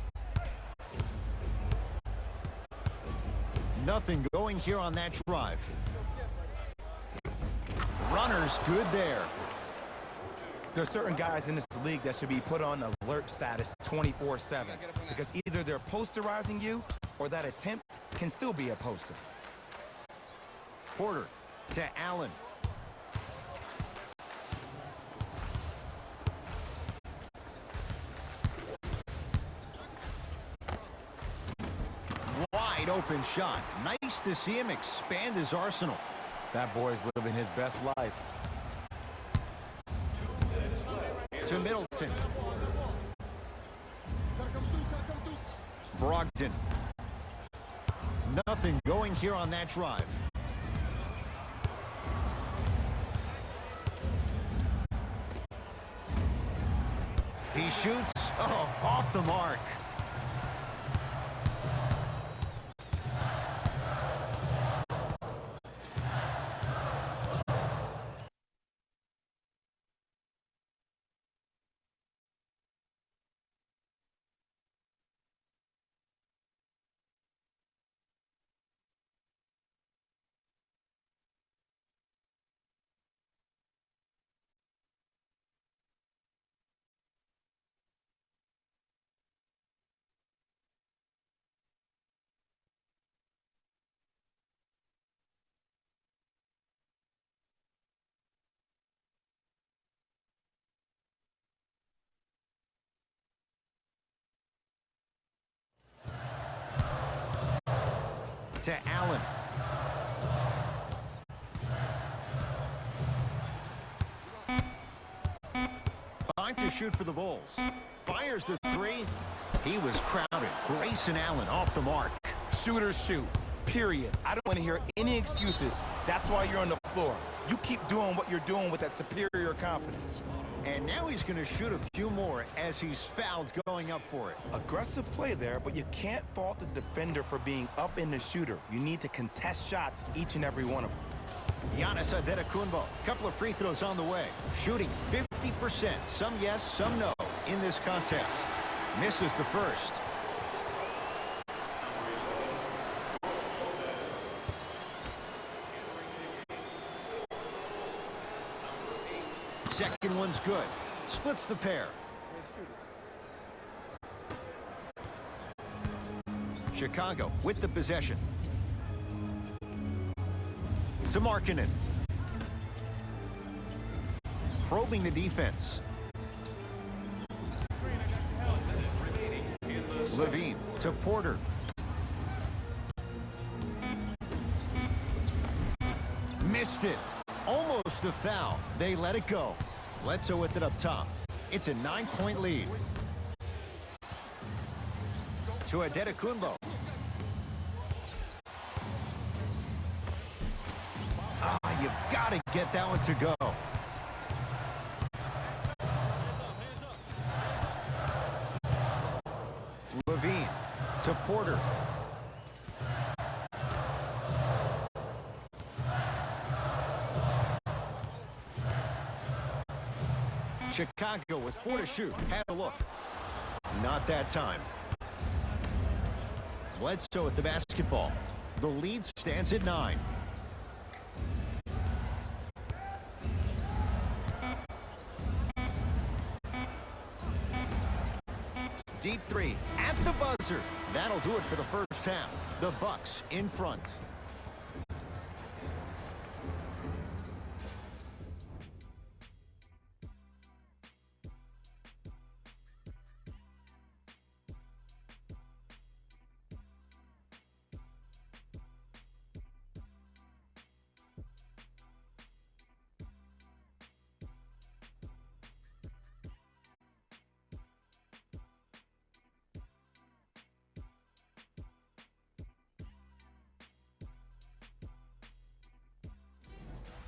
[SPEAKER 1] Nothing going here on that drive. Runner's good there.
[SPEAKER 3] There are certain guys in this league that should be put on alert status 24/7 because either they're posterizing you or that attempt can still be a poster.
[SPEAKER 1] Porter to Allen. Wide open shot. Nice to see him expand his arsenal.
[SPEAKER 3] That boy's living his best life.
[SPEAKER 1] To Middleton. Brogdon. Nothing going here on that drive. He shoots. Oh, off the mark. To Allen. Time to shoot for the Bulls. Fires the 3. He was crowded. Grayson Allen off the mark.
[SPEAKER 3] Shooters shoot, period. I don't want to hear any excuses. That's why you're on the floor. You keep doing what you're doing with that superior confidence.
[SPEAKER 1] And now he's going to shoot a few more as he's fouled going up for it.
[SPEAKER 3] Aggressive play there, but you can't fault the defender for being up in the shooter. You need to contest shots, each and every one of them.
[SPEAKER 1] Giannis Adetokunbo. Couple of free throws on the way. Shooting 50%. Some yes, some no in this contest. Misses the first. good. Splits the pair. Chicago with the possession. To Markkanen. Probing the defense. Levine to Porter. Missed it. Almost a foul. They let it go. Bledsoe with it up top. It's a 9-point lead. To Adetokunbo. You've got to get that one to go. Levine to Porter. Chicago with 4 to shoot. Had a look. Not that time. Bledsoe at the basketball. The lead stands at 9. Deep three at the buzzer. That'll do it for the first half. The Bucks in front.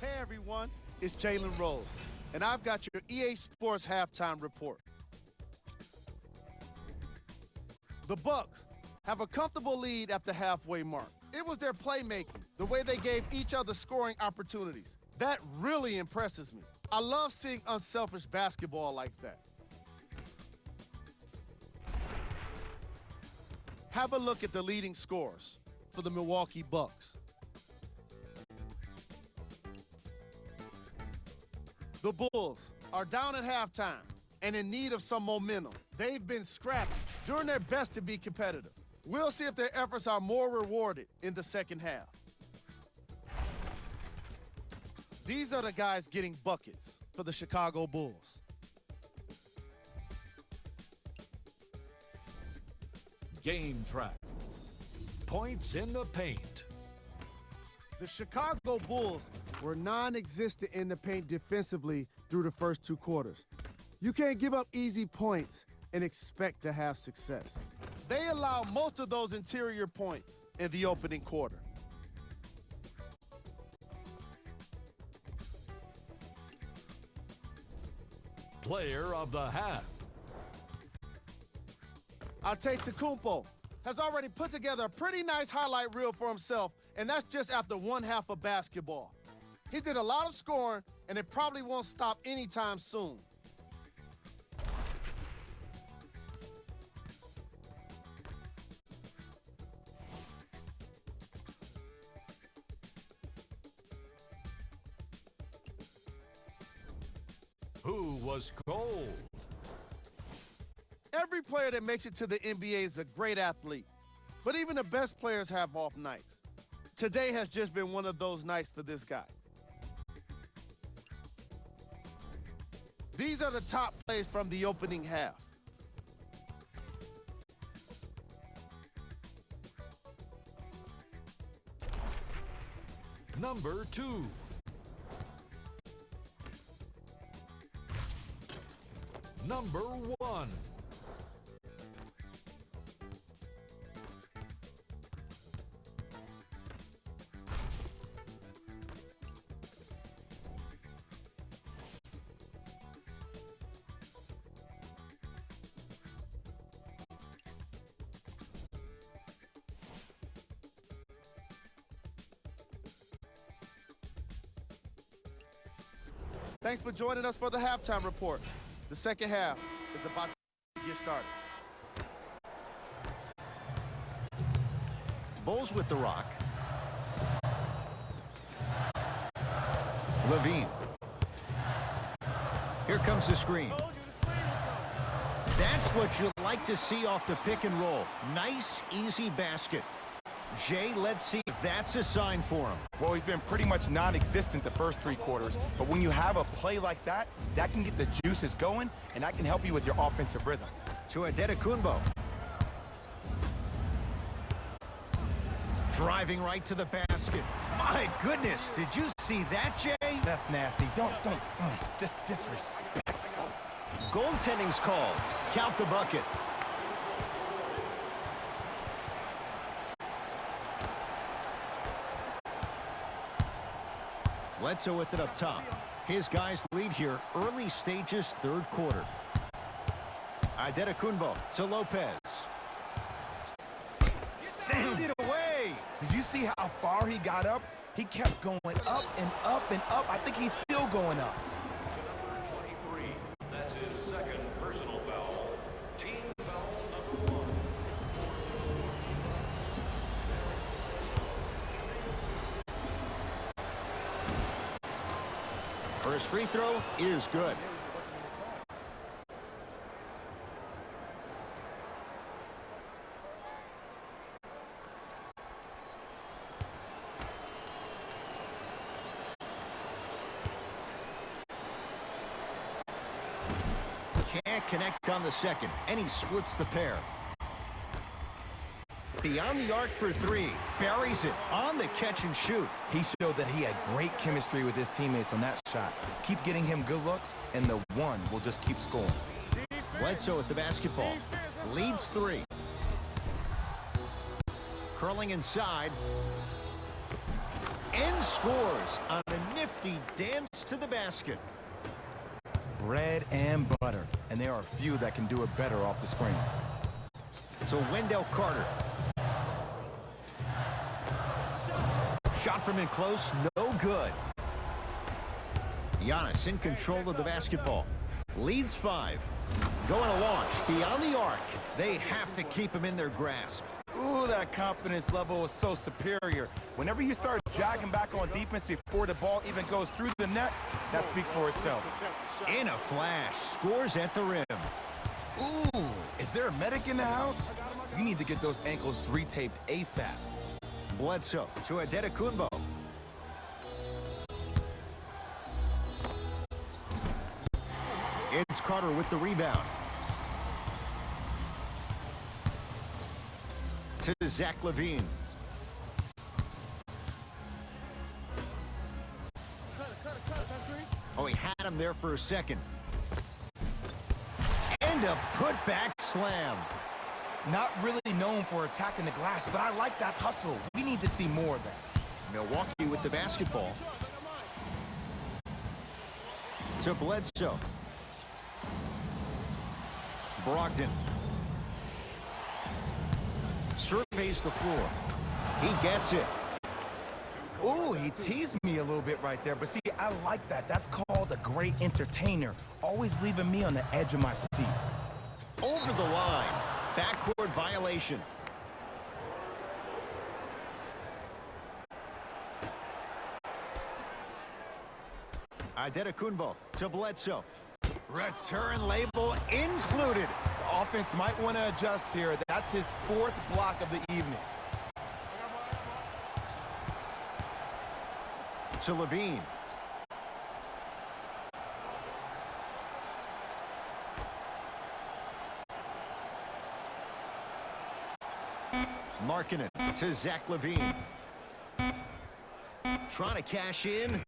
[SPEAKER 5] Hey everyone, it's Jalen Rose, and I've got your EA Sports halftime report. The Bucks have a comfortable lead at the halfway mark. It was their playmaking, the way they gave each other scoring opportunities. That really impresses me. I love seeing unselfish basketball like that. Have a look at the leading scorers for the Milwaukee Bucks. The Bulls are down at halftime and in need of some momentum. They've been scrappy, doing their best to be competitive. We'll see if their efforts are more rewarded in the second half. These are the guys getting buckets for the Chicago Bulls.
[SPEAKER 2] Game track. Points in the paint.
[SPEAKER 5] The Chicago Bulls
[SPEAKER 6] were non-existent in the paint defensively through the first 2 quarters. You can't give up easy points and expect to have success.
[SPEAKER 5] They allowed most of those interior points in the opening quarter.
[SPEAKER 2] Player of the half.
[SPEAKER 5] Antetokounmpo has already put together a pretty nice highlight reel for himself, and that's just after 1 half of basketball. He did a lot of scoring, and it probably won't stop anytime soon.
[SPEAKER 2] Who was cold?
[SPEAKER 5] Every player that makes it to the NBA is a great athlete, but even the best players have off nights. Today has just been one of those nights for this guy. These are the top plays from the opening half.
[SPEAKER 2] Number 2. Number 1.
[SPEAKER 5] Thanks for joining us for the halftime report. The second half is about to get started.
[SPEAKER 1] Bulls with the rock. Levine. Here comes the screen. That's what you like to see off the pick and roll. Nice, easy basket. Jay, let's see if that's a sign for him.
[SPEAKER 3] Well, he's been pretty much non-existent the first 3 quarters, but when you have a play like that, that can get the juices going, and that can help you with your offensive rhythm.
[SPEAKER 1] To Adetokunbo. Driving right to the basket. My goodness, did you see that, Jay?
[SPEAKER 3] That's nasty. Don't, just disrespectful.
[SPEAKER 1] Goaltending's called. Count the bucket. Bledsoe with it up top. His guys lead here, early stages, 3rd quarter. Adetokunbo to Lopez. Send it away.
[SPEAKER 3] Did you see how far he got up? He kept going up and up and up. I think he's still going up.
[SPEAKER 2] Number 23. That's his second personal foul. Team foul number 1.
[SPEAKER 1] First free throw is good. Can't connect on the second, and he splits the pair. Beyond the arc for 3. Buries it on the catch and shoot.
[SPEAKER 3] He showed that he had great chemistry with his teammates on that shot. Keep getting him good looks, and the one will just keep scoring.
[SPEAKER 1] Bledsoe with the basketball. Leads 3. Curling inside. And scores on a nifty dance to the basket.
[SPEAKER 3] Bread and butter, and there are a few that can do it better off the screen.
[SPEAKER 1] To Wendell Carter. Shot from in close, no good. Giannis in control of the basketball. Leads 5. Going to launch beyond the arc. They have to keep him in their grasp.
[SPEAKER 3] Ooh, that confidence level is so superior. Whenever you start jogging back on defense before the ball even goes through the net, that speaks for itself.
[SPEAKER 1] In a flash, scores at the rim.
[SPEAKER 3] Ooh, is there a medic in the house? You need to get those ankles retaped ASAP.
[SPEAKER 1] Bledsoe to Adetokunbo. It's Carter with the rebound. To Zach LaVine. Oh, he had him there for a second. And a putback slam.
[SPEAKER 3] Not really known for attacking the glass, but I like that hustle. We need to see more of that.
[SPEAKER 1] Milwaukee with the basketball. To Bledsoe. Brogdon. Surveys the floor. He gets it.
[SPEAKER 3] Ooh, he teased me a little bit right there, but see, I like that. That's called a great entertainer, always leaving me on the edge of my seat.
[SPEAKER 1] Over the line. Backcourt violation. Adetokunbo to Bledsoe. Return label included.
[SPEAKER 3] The offense might want to adjust here. That's his 4th block of the evening.
[SPEAKER 1] To LaVine. Markkanen to Zach LaVine. Trying to cash in.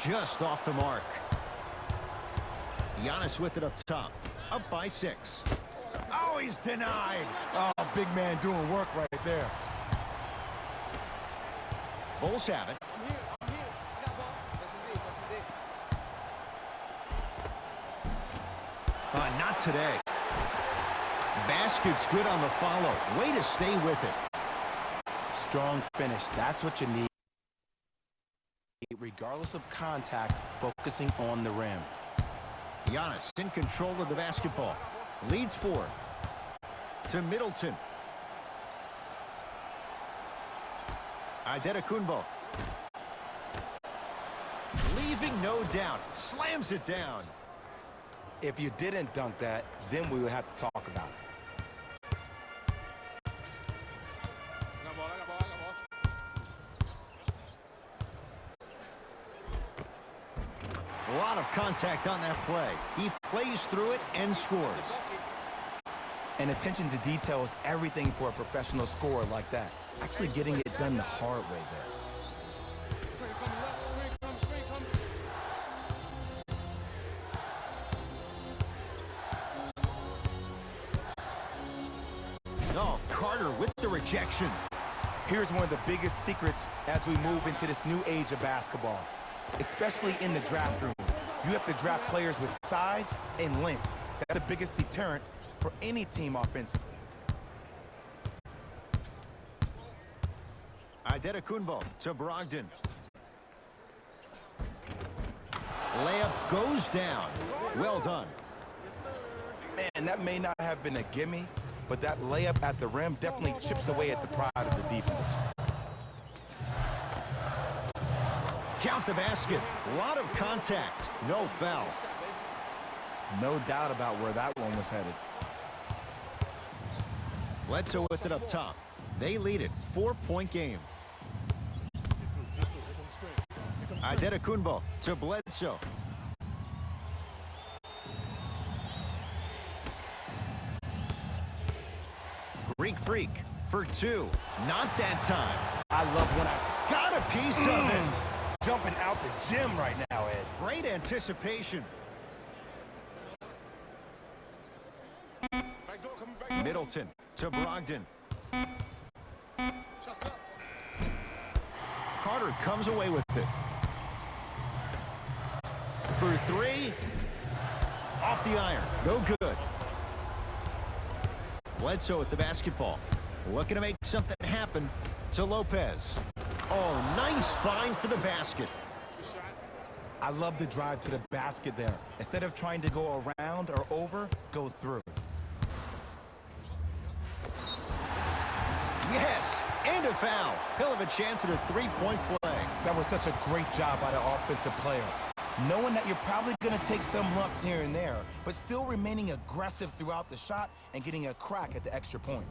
[SPEAKER 1] Just off the mark. Giannis with it up top. Up by 6. Oh, he's denied.
[SPEAKER 3] Oh, big man doing work right there.
[SPEAKER 1] Bulls have it.
[SPEAKER 4] I'm here. I got ball. That's big.
[SPEAKER 1] Not today. Basket's good on the follow. Way to stay with it.
[SPEAKER 3] Strong finish. That's what you need. Regardless of contact, focusing on the rim.
[SPEAKER 1] Giannis in control of the basketball. Leads 4. To Middleton. Adetokunbo. Leaving no doubt. Slams it down.
[SPEAKER 3] If you didn't dunk that, then we would have to talk about it.
[SPEAKER 1] A lot of contact on that play. He plays through it and scores.
[SPEAKER 3] And attention to detail is everything for a professional scorer like that. Actually getting it done the hard way there.
[SPEAKER 1] Oh, Carter with the rejection.
[SPEAKER 3] Here's one of the biggest secrets as we move into this new age of basketball, especially in the draft room. You have to draft players with size and length. That's the biggest deterrent for any team offensively.
[SPEAKER 1] Adetokunbo to Brogdon. Layup goes down. Well done.
[SPEAKER 3] Man, that may not have been a gimme, but that layup at the rim definitely chips away at the pride of the defense.
[SPEAKER 1] Count the basket. A lot of contact. No foul.
[SPEAKER 3] No doubt about where that one was headed.
[SPEAKER 1] Bledsoe with it up top. They lead it. 4-point game. Adetokunbo to Bledsoe. Greek Freak for two. Not that time.
[SPEAKER 3] I love when I
[SPEAKER 1] Got a piece of it.
[SPEAKER 3] jumping out the gym right now, Ed.
[SPEAKER 1] Great anticipation. Middleton to Brogdon. Carter comes away with it. For three. Off the iron. No good. Bledsoe with the basketball. Looking to make something happen to Lopez. Oh, nice find for the basket.
[SPEAKER 3] I love the drive to the basket there. Instead of trying to go around or over, go through.
[SPEAKER 1] Yes, and a foul. He'll have a chance at a three-point play.
[SPEAKER 3] That was such a great job by the offensive player. Knowing that you're probably going to take some lumps here and there, but still remaining aggressive throughout the shot and getting a crack at the extra point.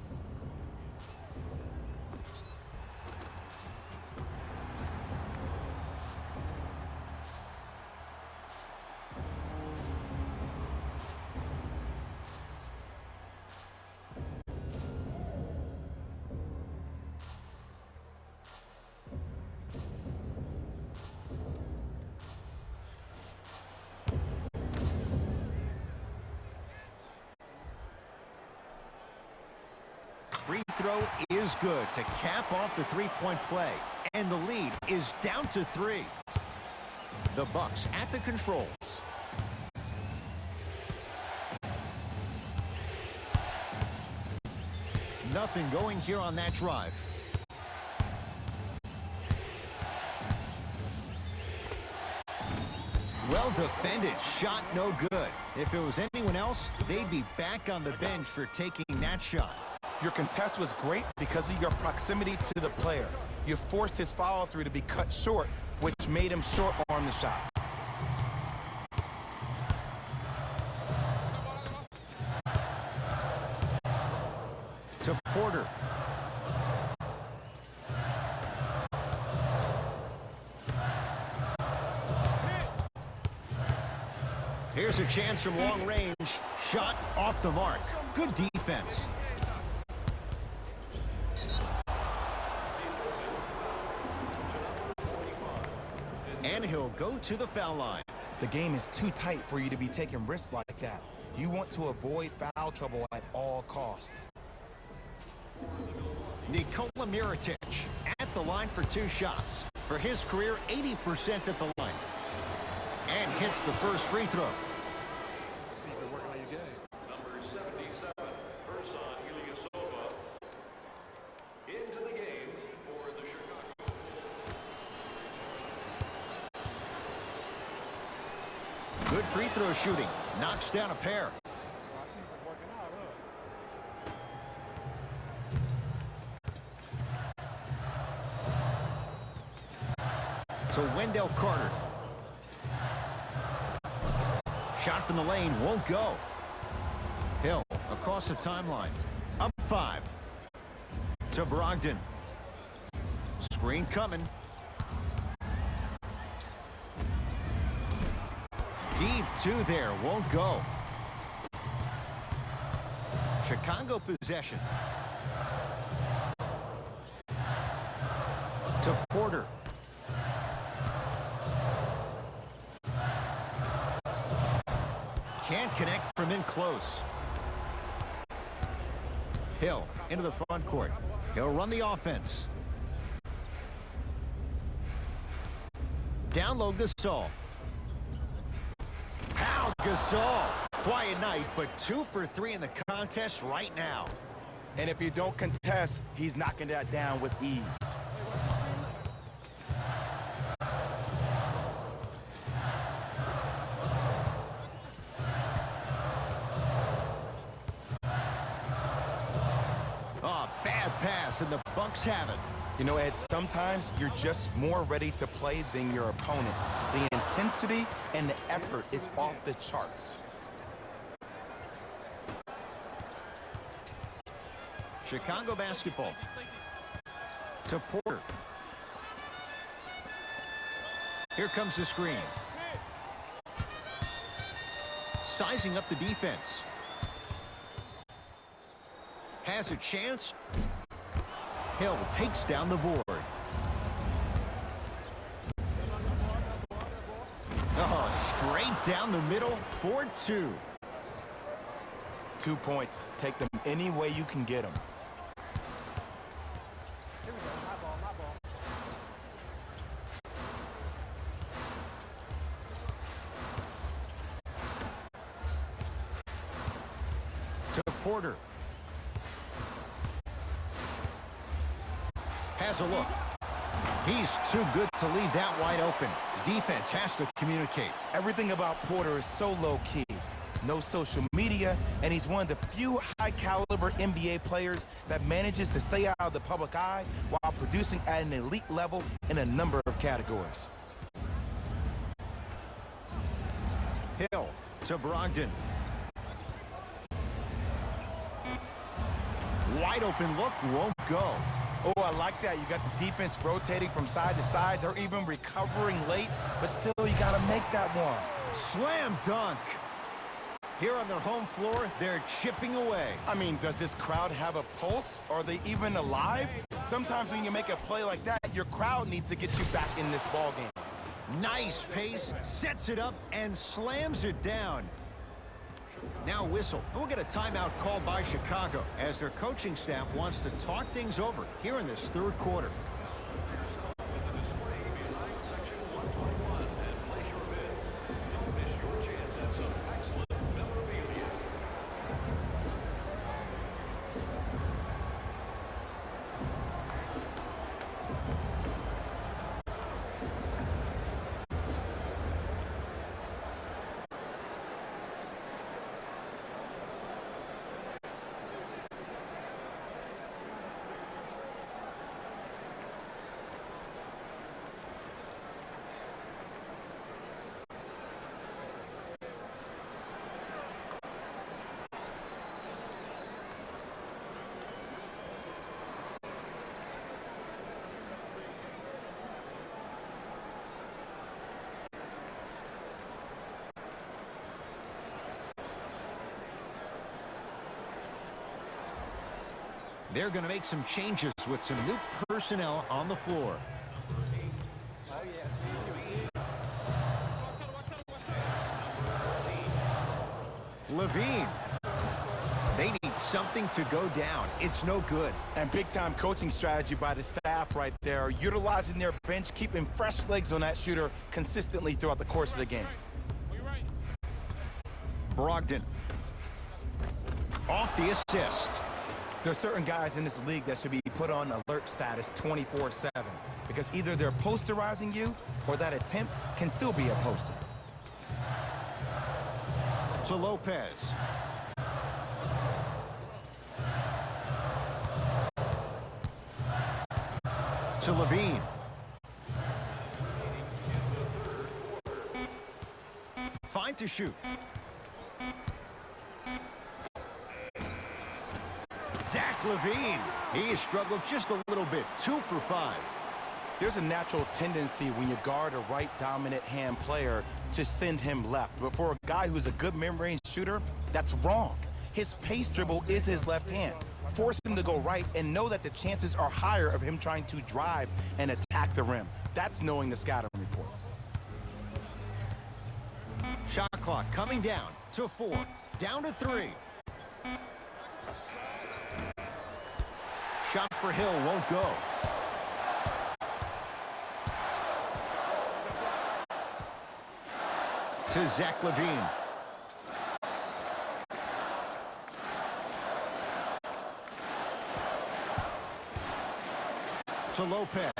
[SPEAKER 1] Free throw is good to cap off the three-point play. And the lead is down to 3. The Bucks at the controls. Nothing going here on that drive. Well defended. Shot no good. If it was anyone else, they'd be back on the bench for taking that shot.
[SPEAKER 3] Your contest was great because of your proximity to the player. You forced his follow-through to be cut short, which made him short-arm the shot.
[SPEAKER 1] To Porter. Here's a chance from long range. Shot off the mark. Good defense. And he'll go to the foul line.
[SPEAKER 3] The game is too tight for you to be taking risks like that. You want to avoid foul trouble at all costs.
[SPEAKER 1] Nikola Mirotic at the line for 2 shots. For his career, 80% at the line. And hits the first free throw.
[SPEAKER 2] Number 77, Ersan Ilyasova, into the game for the Chicago.
[SPEAKER 1] Good free throw shooting. Knocks down a pair. To Wendell Carter. Shot from the lane won't go. Hill across the timeline. Up 5. To Brogdon. Screen coming. Deep 2 there. Won't go. Chicago possession. To Porter. Can't connect from in close. Hill into the front court. He'll run the offense. Down low, Gasol. Pow, Gasol. Quiet night, but 2 for 3 in the contest right now.
[SPEAKER 3] And if you don't contest, he's knocking that down with ease.
[SPEAKER 1] Oh, bad pass, and the Bucks have it.
[SPEAKER 3] You know, Ed, sometimes you're just more ready to play than your opponent. The intensity and the effort is off the charts.
[SPEAKER 1] Chicago basketball. To Porter. Here comes the screen. Sizing up the defense. Has a chance. Hill takes down the board. Oh, straight down the middle, 4-2.
[SPEAKER 3] 2 points. Take them any way you can get them.
[SPEAKER 1] To Porter. Has a look. He's too good to leave that wide open. Defense has to communicate.
[SPEAKER 3] Everything about Porter is so low-key. No social media, and he's one of the few high-caliber NBA players that manages to stay out of the public eye while producing at an elite level in a number of categories.
[SPEAKER 1] Hill to Brogdon. Wide open look, won't go.
[SPEAKER 3] Oh, I like that. You got the defense rotating from side to side. They're even recovering late, but still you got to make that one.
[SPEAKER 1] Slam dunk. Here on their home floor, they're chipping away.
[SPEAKER 3] I mean, does this crowd have a pulse? Are they even alive? Sometimes when you make a play like that, your crowd needs to get you back in this ballgame.
[SPEAKER 1] Nice pace, sets it up, and slams it down. Now whistle. We'll get a timeout called by Chicago as their coaching staff wants to talk things over here in this third quarter.
[SPEAKER 2] Section 121 and place your bid. Don't miss your chance at some excellent memorabilia.
[SPEAKER 1] They're going to make some changes with some new personnel on the floor. Levine. They need something to go down. It's no good.
[SPEAKER 3] And big-time coaching strategy by the staff right there, utilizing their bench, keeping fresh legs on that shooter consistently throughout the course of the game.
[SPEAKER 1] Brogdon. Off the assist.
[SPEAKER 3] There are certain guys in this league that should be put on alert status 24/7 because either they're posterizing you or that attempt can still be a poster.
[SPEAKER 1] To Lopez. To Levine. Fine to shoot. Zach LaVine. He has struggled just a little bit. 2 for 5.
[SPEAKER 3] There's a natural tendency when you guard a right dominant hand player to send him left. But for a guy who's a good mid-range shooter, that's wrong. His pace dribble is his left hand. Force him to go right and know that the chances are higher of him trying to drive and attack the rim. That's knowing the scouting report.
[SPEAKER 1] Shot clock coming down to 4. Down to 3. Shot for Hill won't go. To Zach LaVine. To Lopez.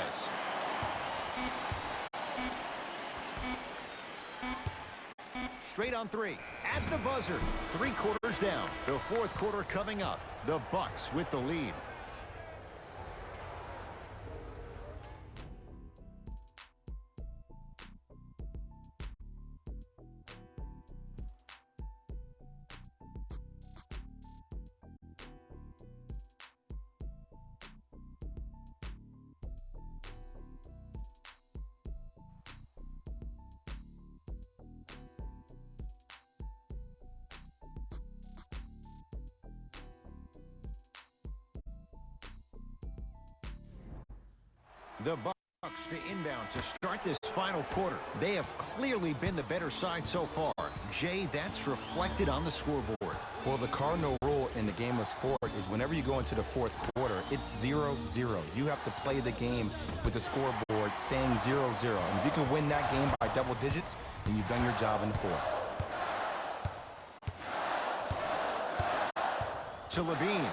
[SPEAKER 1] Straight on 3. At the buzzer. 3 quarters down. The 4th quarter coming up. The Bucks with the lead. The Bucks to inbound to start this final quarter. They have clearly been the better side so far. Jay, that's reflected on the scoreboard.
[SPEAKER 3] Well, the cardinal rule in the game of sport is whenever you go into the 4th quarter, it's 0-0. You have to play the game with the scoreboard saying 0-0. And if you can win that game by double digits, then you've done your job in the 4th.
[SPEAKER 1] To LaVine.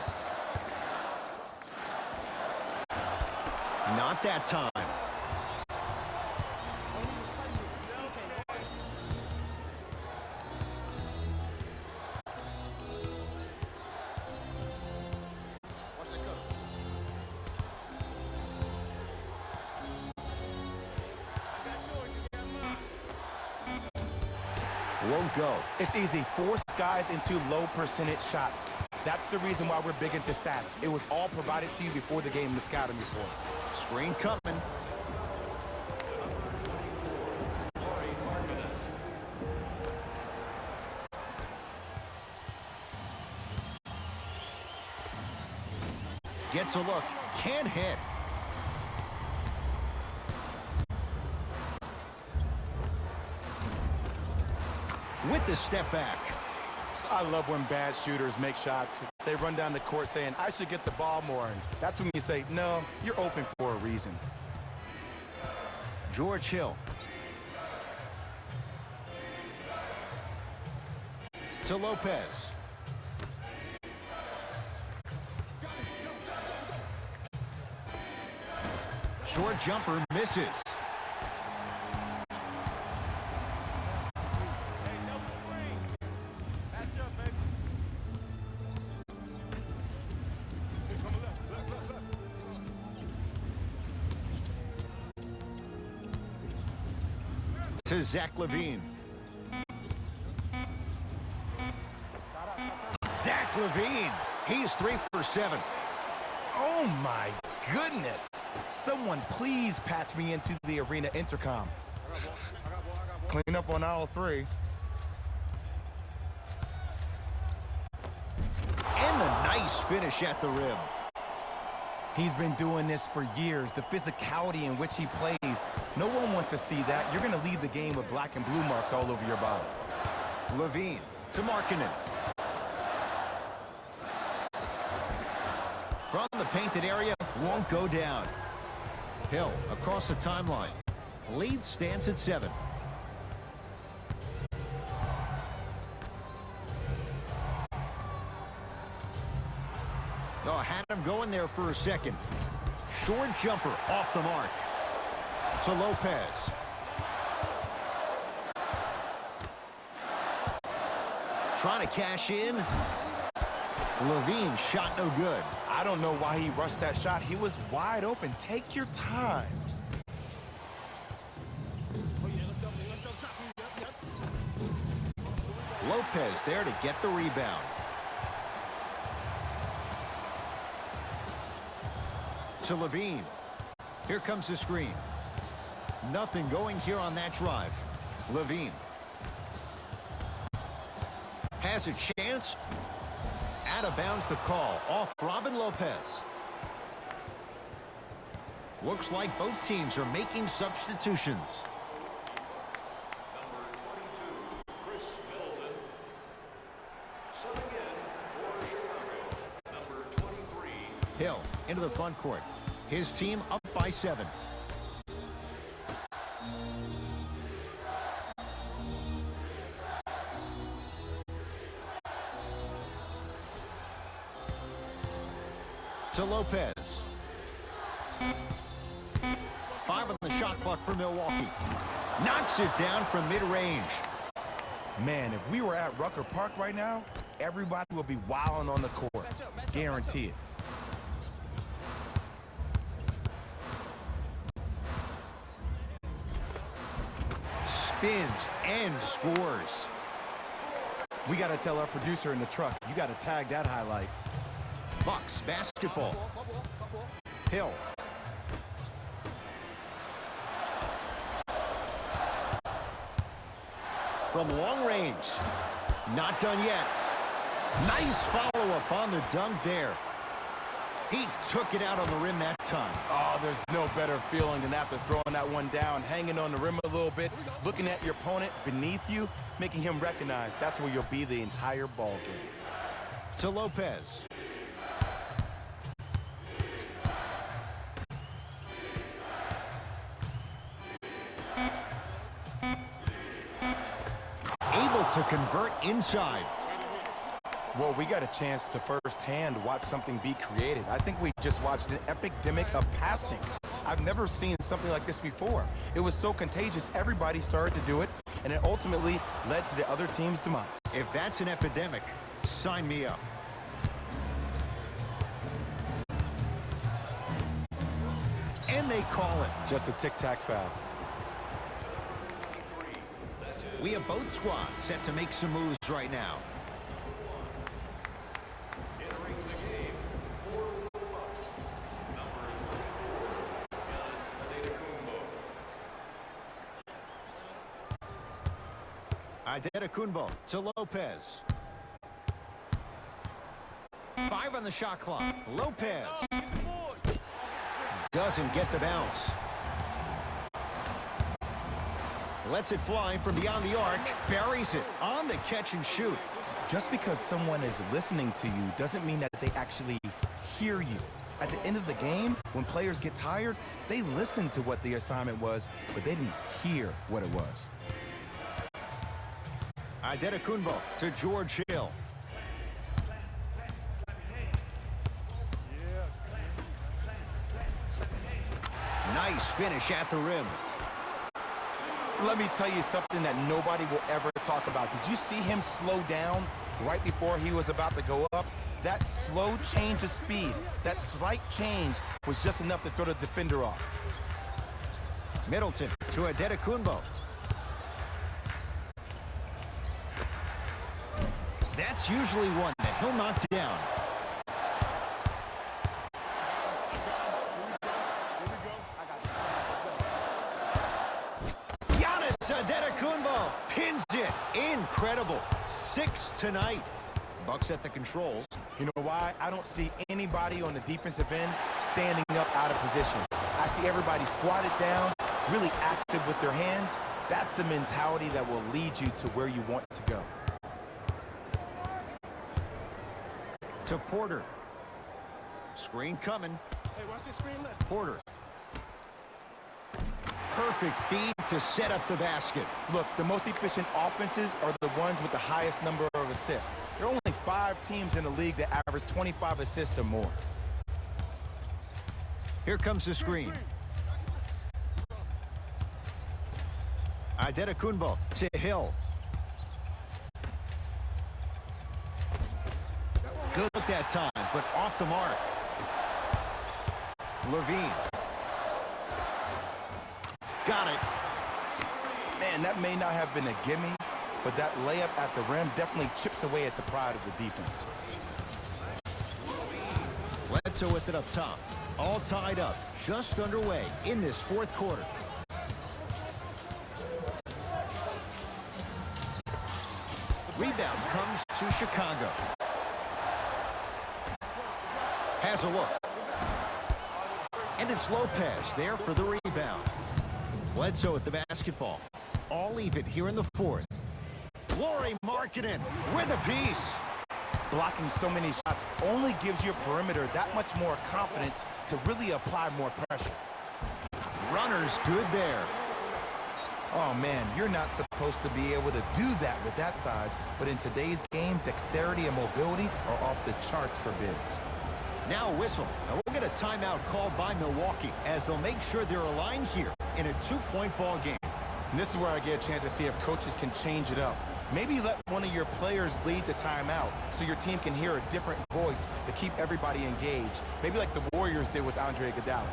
[SPEAKER 1] Not that time. Won't go.
[SPEAKER 3] It's easy. Force guys into low percentage shots. That's the reason why we're big into stats. It was all provided to you before the game in the scouting report.
[SPEAKER 1] Screen coming. Gets a look. Can't hit. With the step back.
[SPEAKER 3] I love when bad shooters make shots. They run down the court saying, I should get the ball more. And that's when you say, no, you're open for a reason.
[SPEAKER 1] George Hill. To Lopez. Short jumper misses. To Zach LaVine. Zach LaVine. He's 3 for 7.
[SPEAKER 3] Oh my goodness. Someone please patch me into the arena intercom. Clean up on aisle 3.
[SPEAKER 1] And a nice finish at the rim.
[SPEAKER 3] He's been doing this for years. The physicality in which he plays, no one wants to see that. You're going to leave the game with black and blue marks all over your body.
[SPEAKER 1] LaVine to Markkanen. From the painted area, won't go down. Hill across the timeline. Lead stands at 7. Oh, had him going there for a second. Short jumper off the mark. To Lopez. Trying to cash in. LaVine shot no good.
[SPEAKER 3] I don't know why he rushed that shot. He was wide open. Take your time.
[SPEAKER 1] Lopez there to get the rebound. to Levine. Here comes the screen. Nothing going here on that drive. Levine has a chance. Out of bounds the call. Off Robin Lopez. Looks like both teams are making substitutions.
[SPEAKER 2] Number 22, Chris Middleton. Subbing in for Chicago. Number 23.
[SPEAKER 1] Hill into the front court. His team up by 7. To Lopez. 5 on the shot clock for Milwaukee. Knocks it down from mid-range.
[SPEAKER 3] Man, if we were at Rucker Park right now, everybody would be wilding on the court. Guarantee it.
[SPEAKER 1] Spins and scores.
[SPEAKER 3] We got to tell our producer in the truck, you got to tag that highlight.
[SPEAKER 1] Bucks basketball. Hill. From long range. Not done yet. Nice follow-up on the dunk there. He took it out on the rim that time.
[SPEAKER 3] Oh, there's no better feeling than after throwing that one down, hanging on the rim a little bit, looking at your opponent beneath you, making him recognize that's where you'll be the entire ball game.
[SPEAKER 1] To Lopez. Able to convert inside.
[SPEAKER 3] Well, we got a chance to firsthand watch something be created. I think we just watched an epidemic of passing. I've never seen something like this before. It was so contagious, everybody started to do it, and it ultimately led to the other team's demise.
[SPEAKER 1] If that's an epidemic, sign me up. And they call it.
[SPEAKER 3] Just a tic-tac foul.
[SPEAKER 1] We have both squads set to make some moves right now.
[SPEAKER 2] Entering the game for Milwaukee. Number 34,
[SPEAKER 1] Adetokunbo to Lopez. 5 on the shot clock. Lopez doesn't get the bounce. Lets it fly from beyond the arc. Buries it on the catch and shoot.
[SPEAKER 3] Just because someone is listening to you doesn't mean that they actually hear you. At the end of the game, when players get tired, they listen to what the assignment was, but they didn't hear what it was.
[SPEAKER 1] Adetokunbo to George Hill. Nice finish at the rim.
[SPEAKER 3] Let me tell you something that nobody will ever talk about. Did you see him slow down right before he was about to go up? That slow change of speed, that slight change was just enough to throw the defender off.
[SPEAKER 1] Middleton to Adetokunbo. That's usually one that he'll knock down. Adetokunbo pins it. Incredible. 6 tonight. Bucks at the controls.
[SPEAKER 3] You know why? I don't see anybody on the defensive end standing up out of position. I see everybody squatted down, really active with their hands. That's the mentality that will lead you to where you want to go.
[SPEAKER 1] To Porter. Screen coming.
[SPEAKER 4] Hey, watch this screen left.
[SPEAKER 1] Porter. Perfect feed to set up the basket.
[SPEAKER 3] Look, the most efficient offenses are the ones with the highest number of assists. There are only 5 teams in the league that average 25 assists or more.
[SPEAKER 1] Here comes the screen. Adetokunbo to Hill. Good at that time, but off the mark. Levine. Got it.
[SPEAKER 3] Man, that may not have been a gimme, but that layup at the rim definitely chips away at the pride of the defense.
[SPEAKER 1] Bledsoe with it up top. All tied up, just underway in this fourth quarter. Rebound comes to Chicago. Has a look. And it's Lopez there for the rebound. Bledsoe with the basketball. All even here in the fourth. Lauri Markkanen with a piece.
[SPEAKER 3] Blocking so many shots only gives your perimeter that much more confidence to really apply more pressure.
[SPEAKER 1] Runner's good there.
[SPEAKER 3] Oh, man, you're not supposed to be able to do that with that size, but in today's game, dexterity and mobility are off the charts for bigs.
[SPEAKER 1] Now a whistle. And we'll get a timeout called by Milwaukee as they'll make sure they're aligned here in a two-point ball game.
[SPEAKER 3] And this is where I get a chance to see if coaches can change it up. Maybe let one of your players lead the timeout so your team can hear a different voice to keep everybody engaged. Maybe like the Warriors did with Andre Iguodala.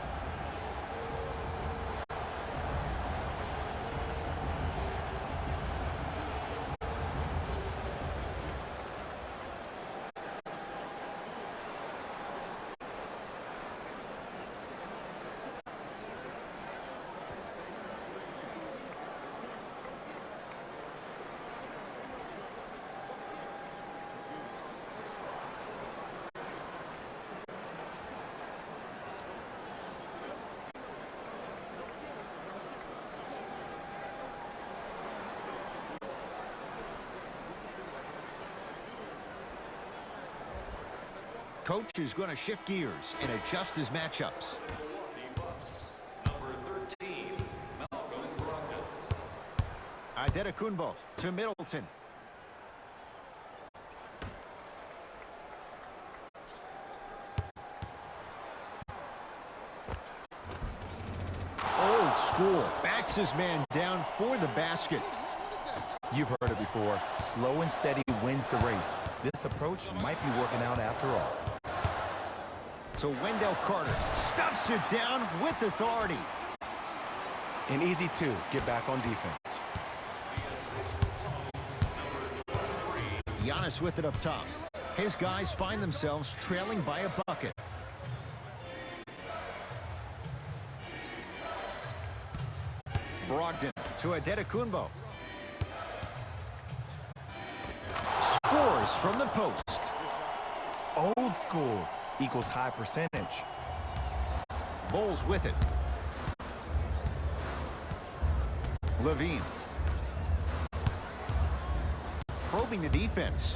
[SPEAKER 1] Coach is going to shift gears and adjust his matchups.
[SPEAKER 2] The Bucks, number 13, Malcolm Brogdon.
[SPEAKER 1] Antetokounmpo to Middleton. Old school. Backs his man down for the basket.
[SPEAKER 3] You've heard it before. Slow and steady wins the race. This approach might be working out after all.
[SPEAKER 1] So Wendell Carter stuffs it down with authority.
[SPEAKER 3] And easy to get back on defense.
[SPEAKER 1] Giannis with it up top. His guys find themselves trailing by a bucket. Brogdon to Antetokounmpo. Scores from the post.
[SPEAKER 3] Old school equals high percentage.
[SPEAKER 1] Bulls with it. Levine. Probing the defense.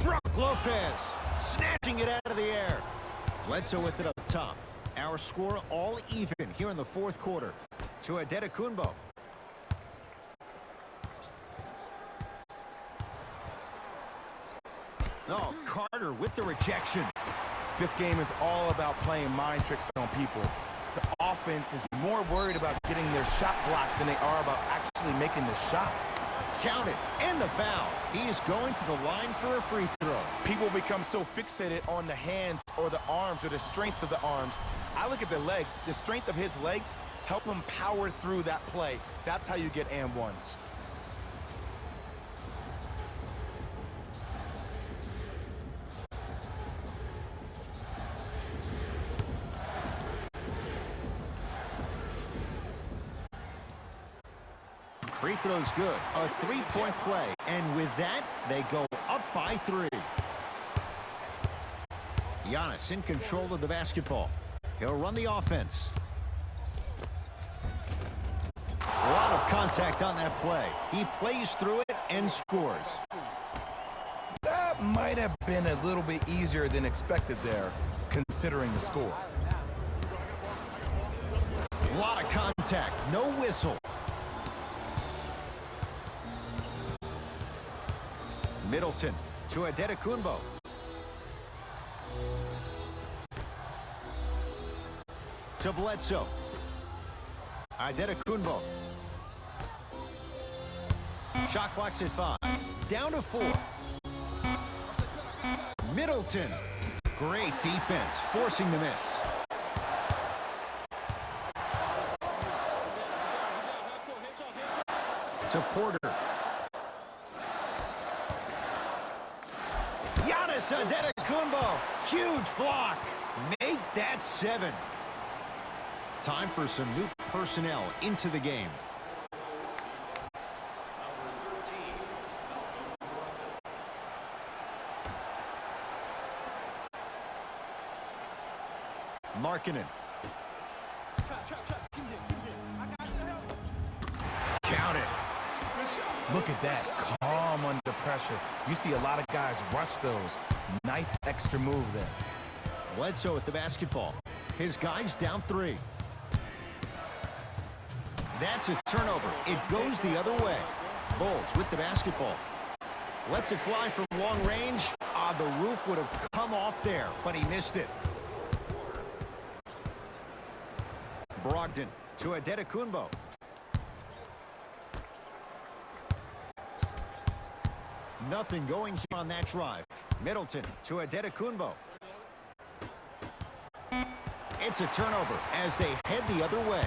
[SPEAKER 1] Brook Lopez snatching it out of the air. Bledsoe with it up top. Our score all even here in the fourth quarter. To Antetokounmpo. Oh, Carter with the rejection.
[SPEAKER 3] This game is all about playing mind tricks on people. The offense is more worried about getting their shot blocked than they are about actually making the shot.
[SPEAKER 1] Count it, and the foul. He is going to the line for a free throw.
[SPEAKER 3] People become so fixated on the hands or the arms or the strengths of the arms. I look at the legs. The strength of his legs help him power through that play. That's how you get and ones.
[SPEAKER 1] Free throw's good. A three-point play. And with that, they go up by 3. Giannis in control of the basketball. He'll run the offense. A lot of contact on that play. He plays through it and scores.
[SPEAKER 3] That might have been a little bit easier than expected there, considering the score.
[SPEAKER 1] A lot of contact. No whistle. Middleton to Antetokounmpo. To Bledsoe. Antetokounmpo. Shot clock's at 5. Down to 4. Middleton. Great defense, forcing the miss. To Porter. Giannis Antetokounmpo. Huge block. Make that 7. Time for some new personnel into the game. Markkanen. Count it.
[SPEAKER 3] Look at that, calm under pressure. You see a lot of guys rush those. Nice extra move there.
[SPEAKER 1] Bledsoe with the basketball. His guy's down 3. That's a turnover. It goes the other way. Bulls with the basketball. Lets it fly from long range. The roof would have come off there, but he missed it. Brogdon to Antetokounmpo. Nothing going here on that drive. Middleton to Antetokounmpo. It's a turnover as they head the other way.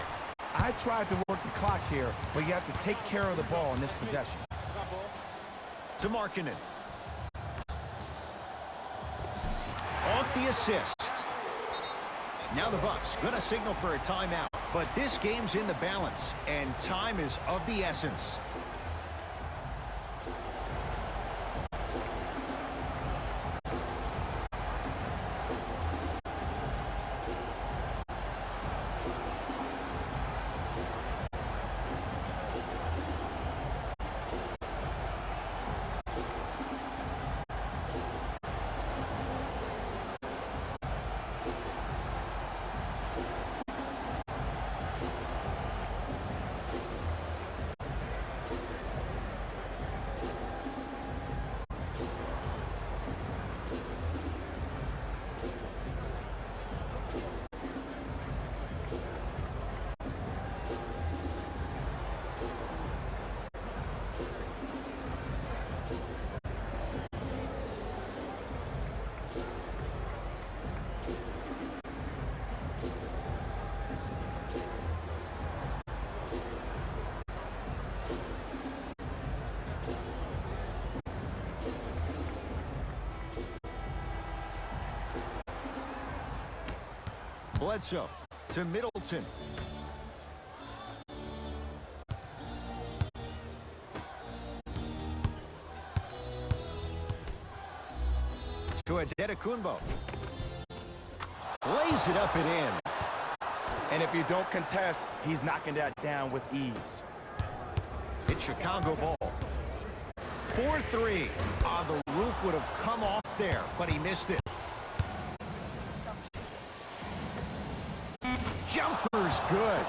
[SPEAKER 3] I tried to work the clock here, but you have to take care of the ball in this possession.
[SPEAKER 1] To Markkanen. Off the assist. Now the Bucks gonna signal for a timeout, but this game's in the balance, and time is of the essence. Bledsoe to Middleton. To Antetokounmpo. Lays it up and in.
[SPEAKER 3] And if you don't contest, he's knocking that down with ease.
[SPEAKER 1] It's Chicago ball. 4-3. The roof would have come off there, but he missed it. Jumper's good.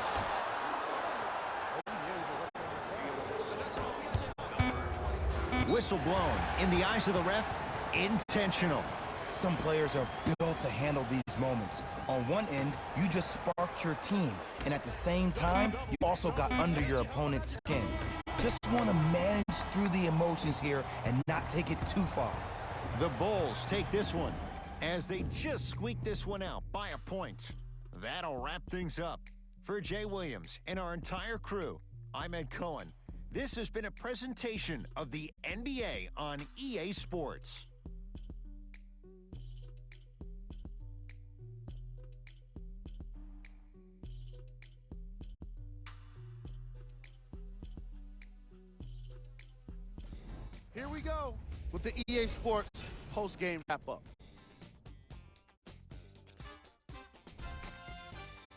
[SPEAKER 1] Whistle blown. In the eyes of the ref, intentional.
[SPEAKER 3] Some players are built to handle these moments. On one end, you just sparked your team, and at the same time, you also got under your opponent's skin. Just want to manage through the emotions here and not take it too far.
[SPEAKER 1] The Bulls take this one as they just squeak this one out by a point. That'll wrap things up. For Jay Williams and our entire crew, I'm Ed Cohen. This has been a presentation of the NBA on EA Sports.
[SPEAKER 5] Here we go with the EA Sports post-game wrap-up.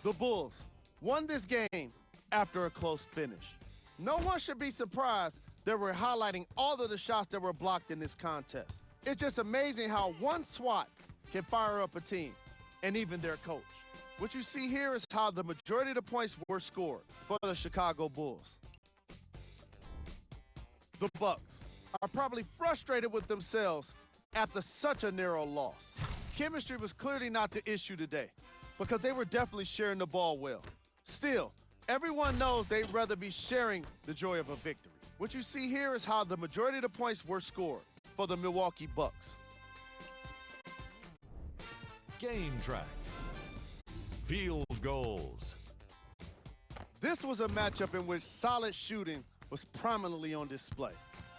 [SPEAKER 5] The Bulls won this game after a close finish. No one should be surprised that we're highlighting all of the shots that were blocked in this contest. It's just amazing how one swat can fire up a team and even their coach. What you see here is how the majority of the points were scored for the Chicago Bulls. The Bucks are probably frustrated with themselves after such a narrow loss. Chemistry was clearly not the issue today because they were definitely sharing the ball well. Still, everyone knows they'd rather be sharing the joy of a victory. What you see here is how the majority of the points were scored for the Milwaukee Bucks.
[SPEAKER 2] Game track. Field goals.
[SPEAKER 5] This was a matchup in which solid shooting was prominently on display.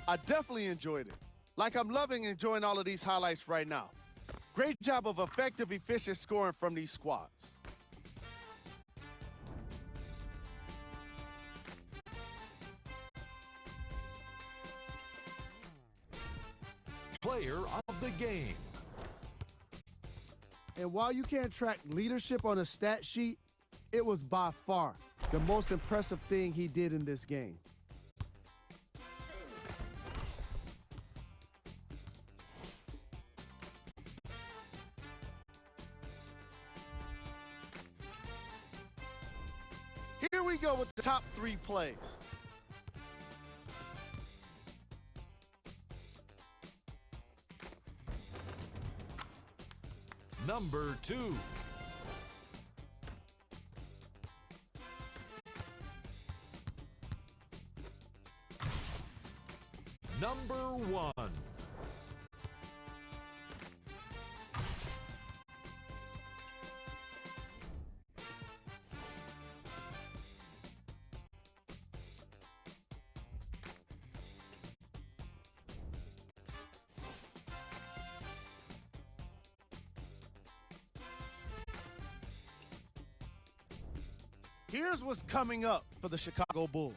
[SPEAKER 5] I definitely enjoyed it. Like I'm loving and enjoying all of these highlights right now. Great job of effective, efficient scoring from these squads.
[SPEAKER 2] Player of the game.
[SPEAKER 6] And while you can't track leadership on a stat sheet, it was by far the most impressive thing he did in this game.
[SPEAKER 5] Here we go with the top 3 plays.
[SPEAKER 2] Number 2. Number 1.
[SPEAKER 5] Here's what's coming up for the Chicago Bulls.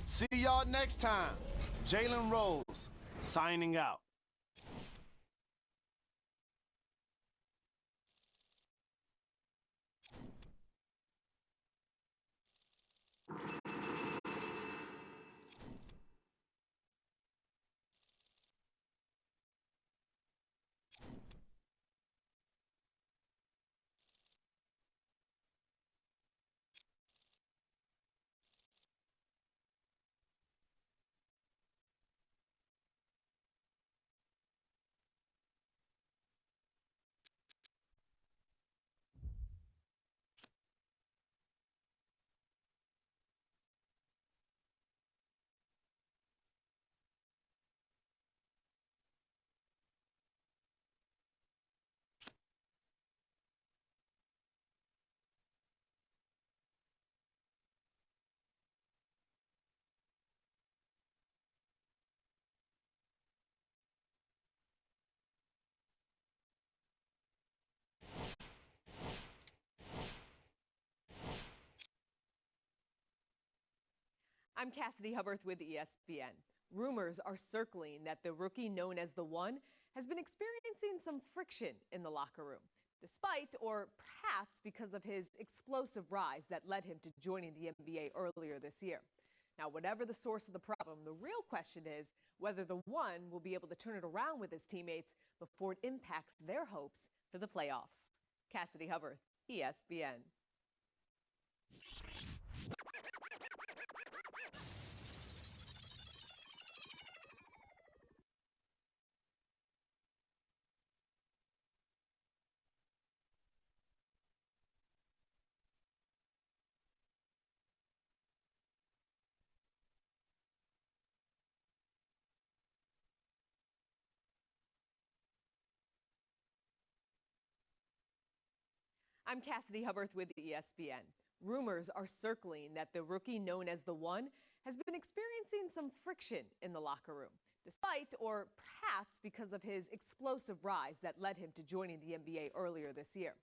[SPEAKER 5] See y'all next time. Jalen Rose signing out.
[SPEAKER 8] I'm Cassidy Hubbarth with ESPN. Rumors are circling that the rookie known as the One has been experiencing some friction in the locker room, despite or perhaps because of his explosive rise that led him to joining the NBA earlier this year. Now, whatever the source of the problem, the real question is whether the One will be able to turn it around with his teammates before it impacts their hopes for the playoffs. Cassidy Hubbarth, ESPN. I'm Cassidy Hubbarth with ESPN. Rumors are circling that the rookie known as the One has been experiencing some friction in the locker room, despite or perhaps because of his explosive rise that led him to joining the NBA earlier this year.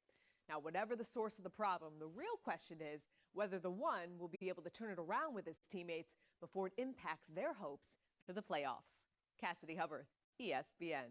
[SPEAKER 8] Now, whatever the source of the problem, the real question is whether the One will be able to turn it around with his teammates before it impacts their hopes for the playoffs. Cassidy Hubbarth, ESPN.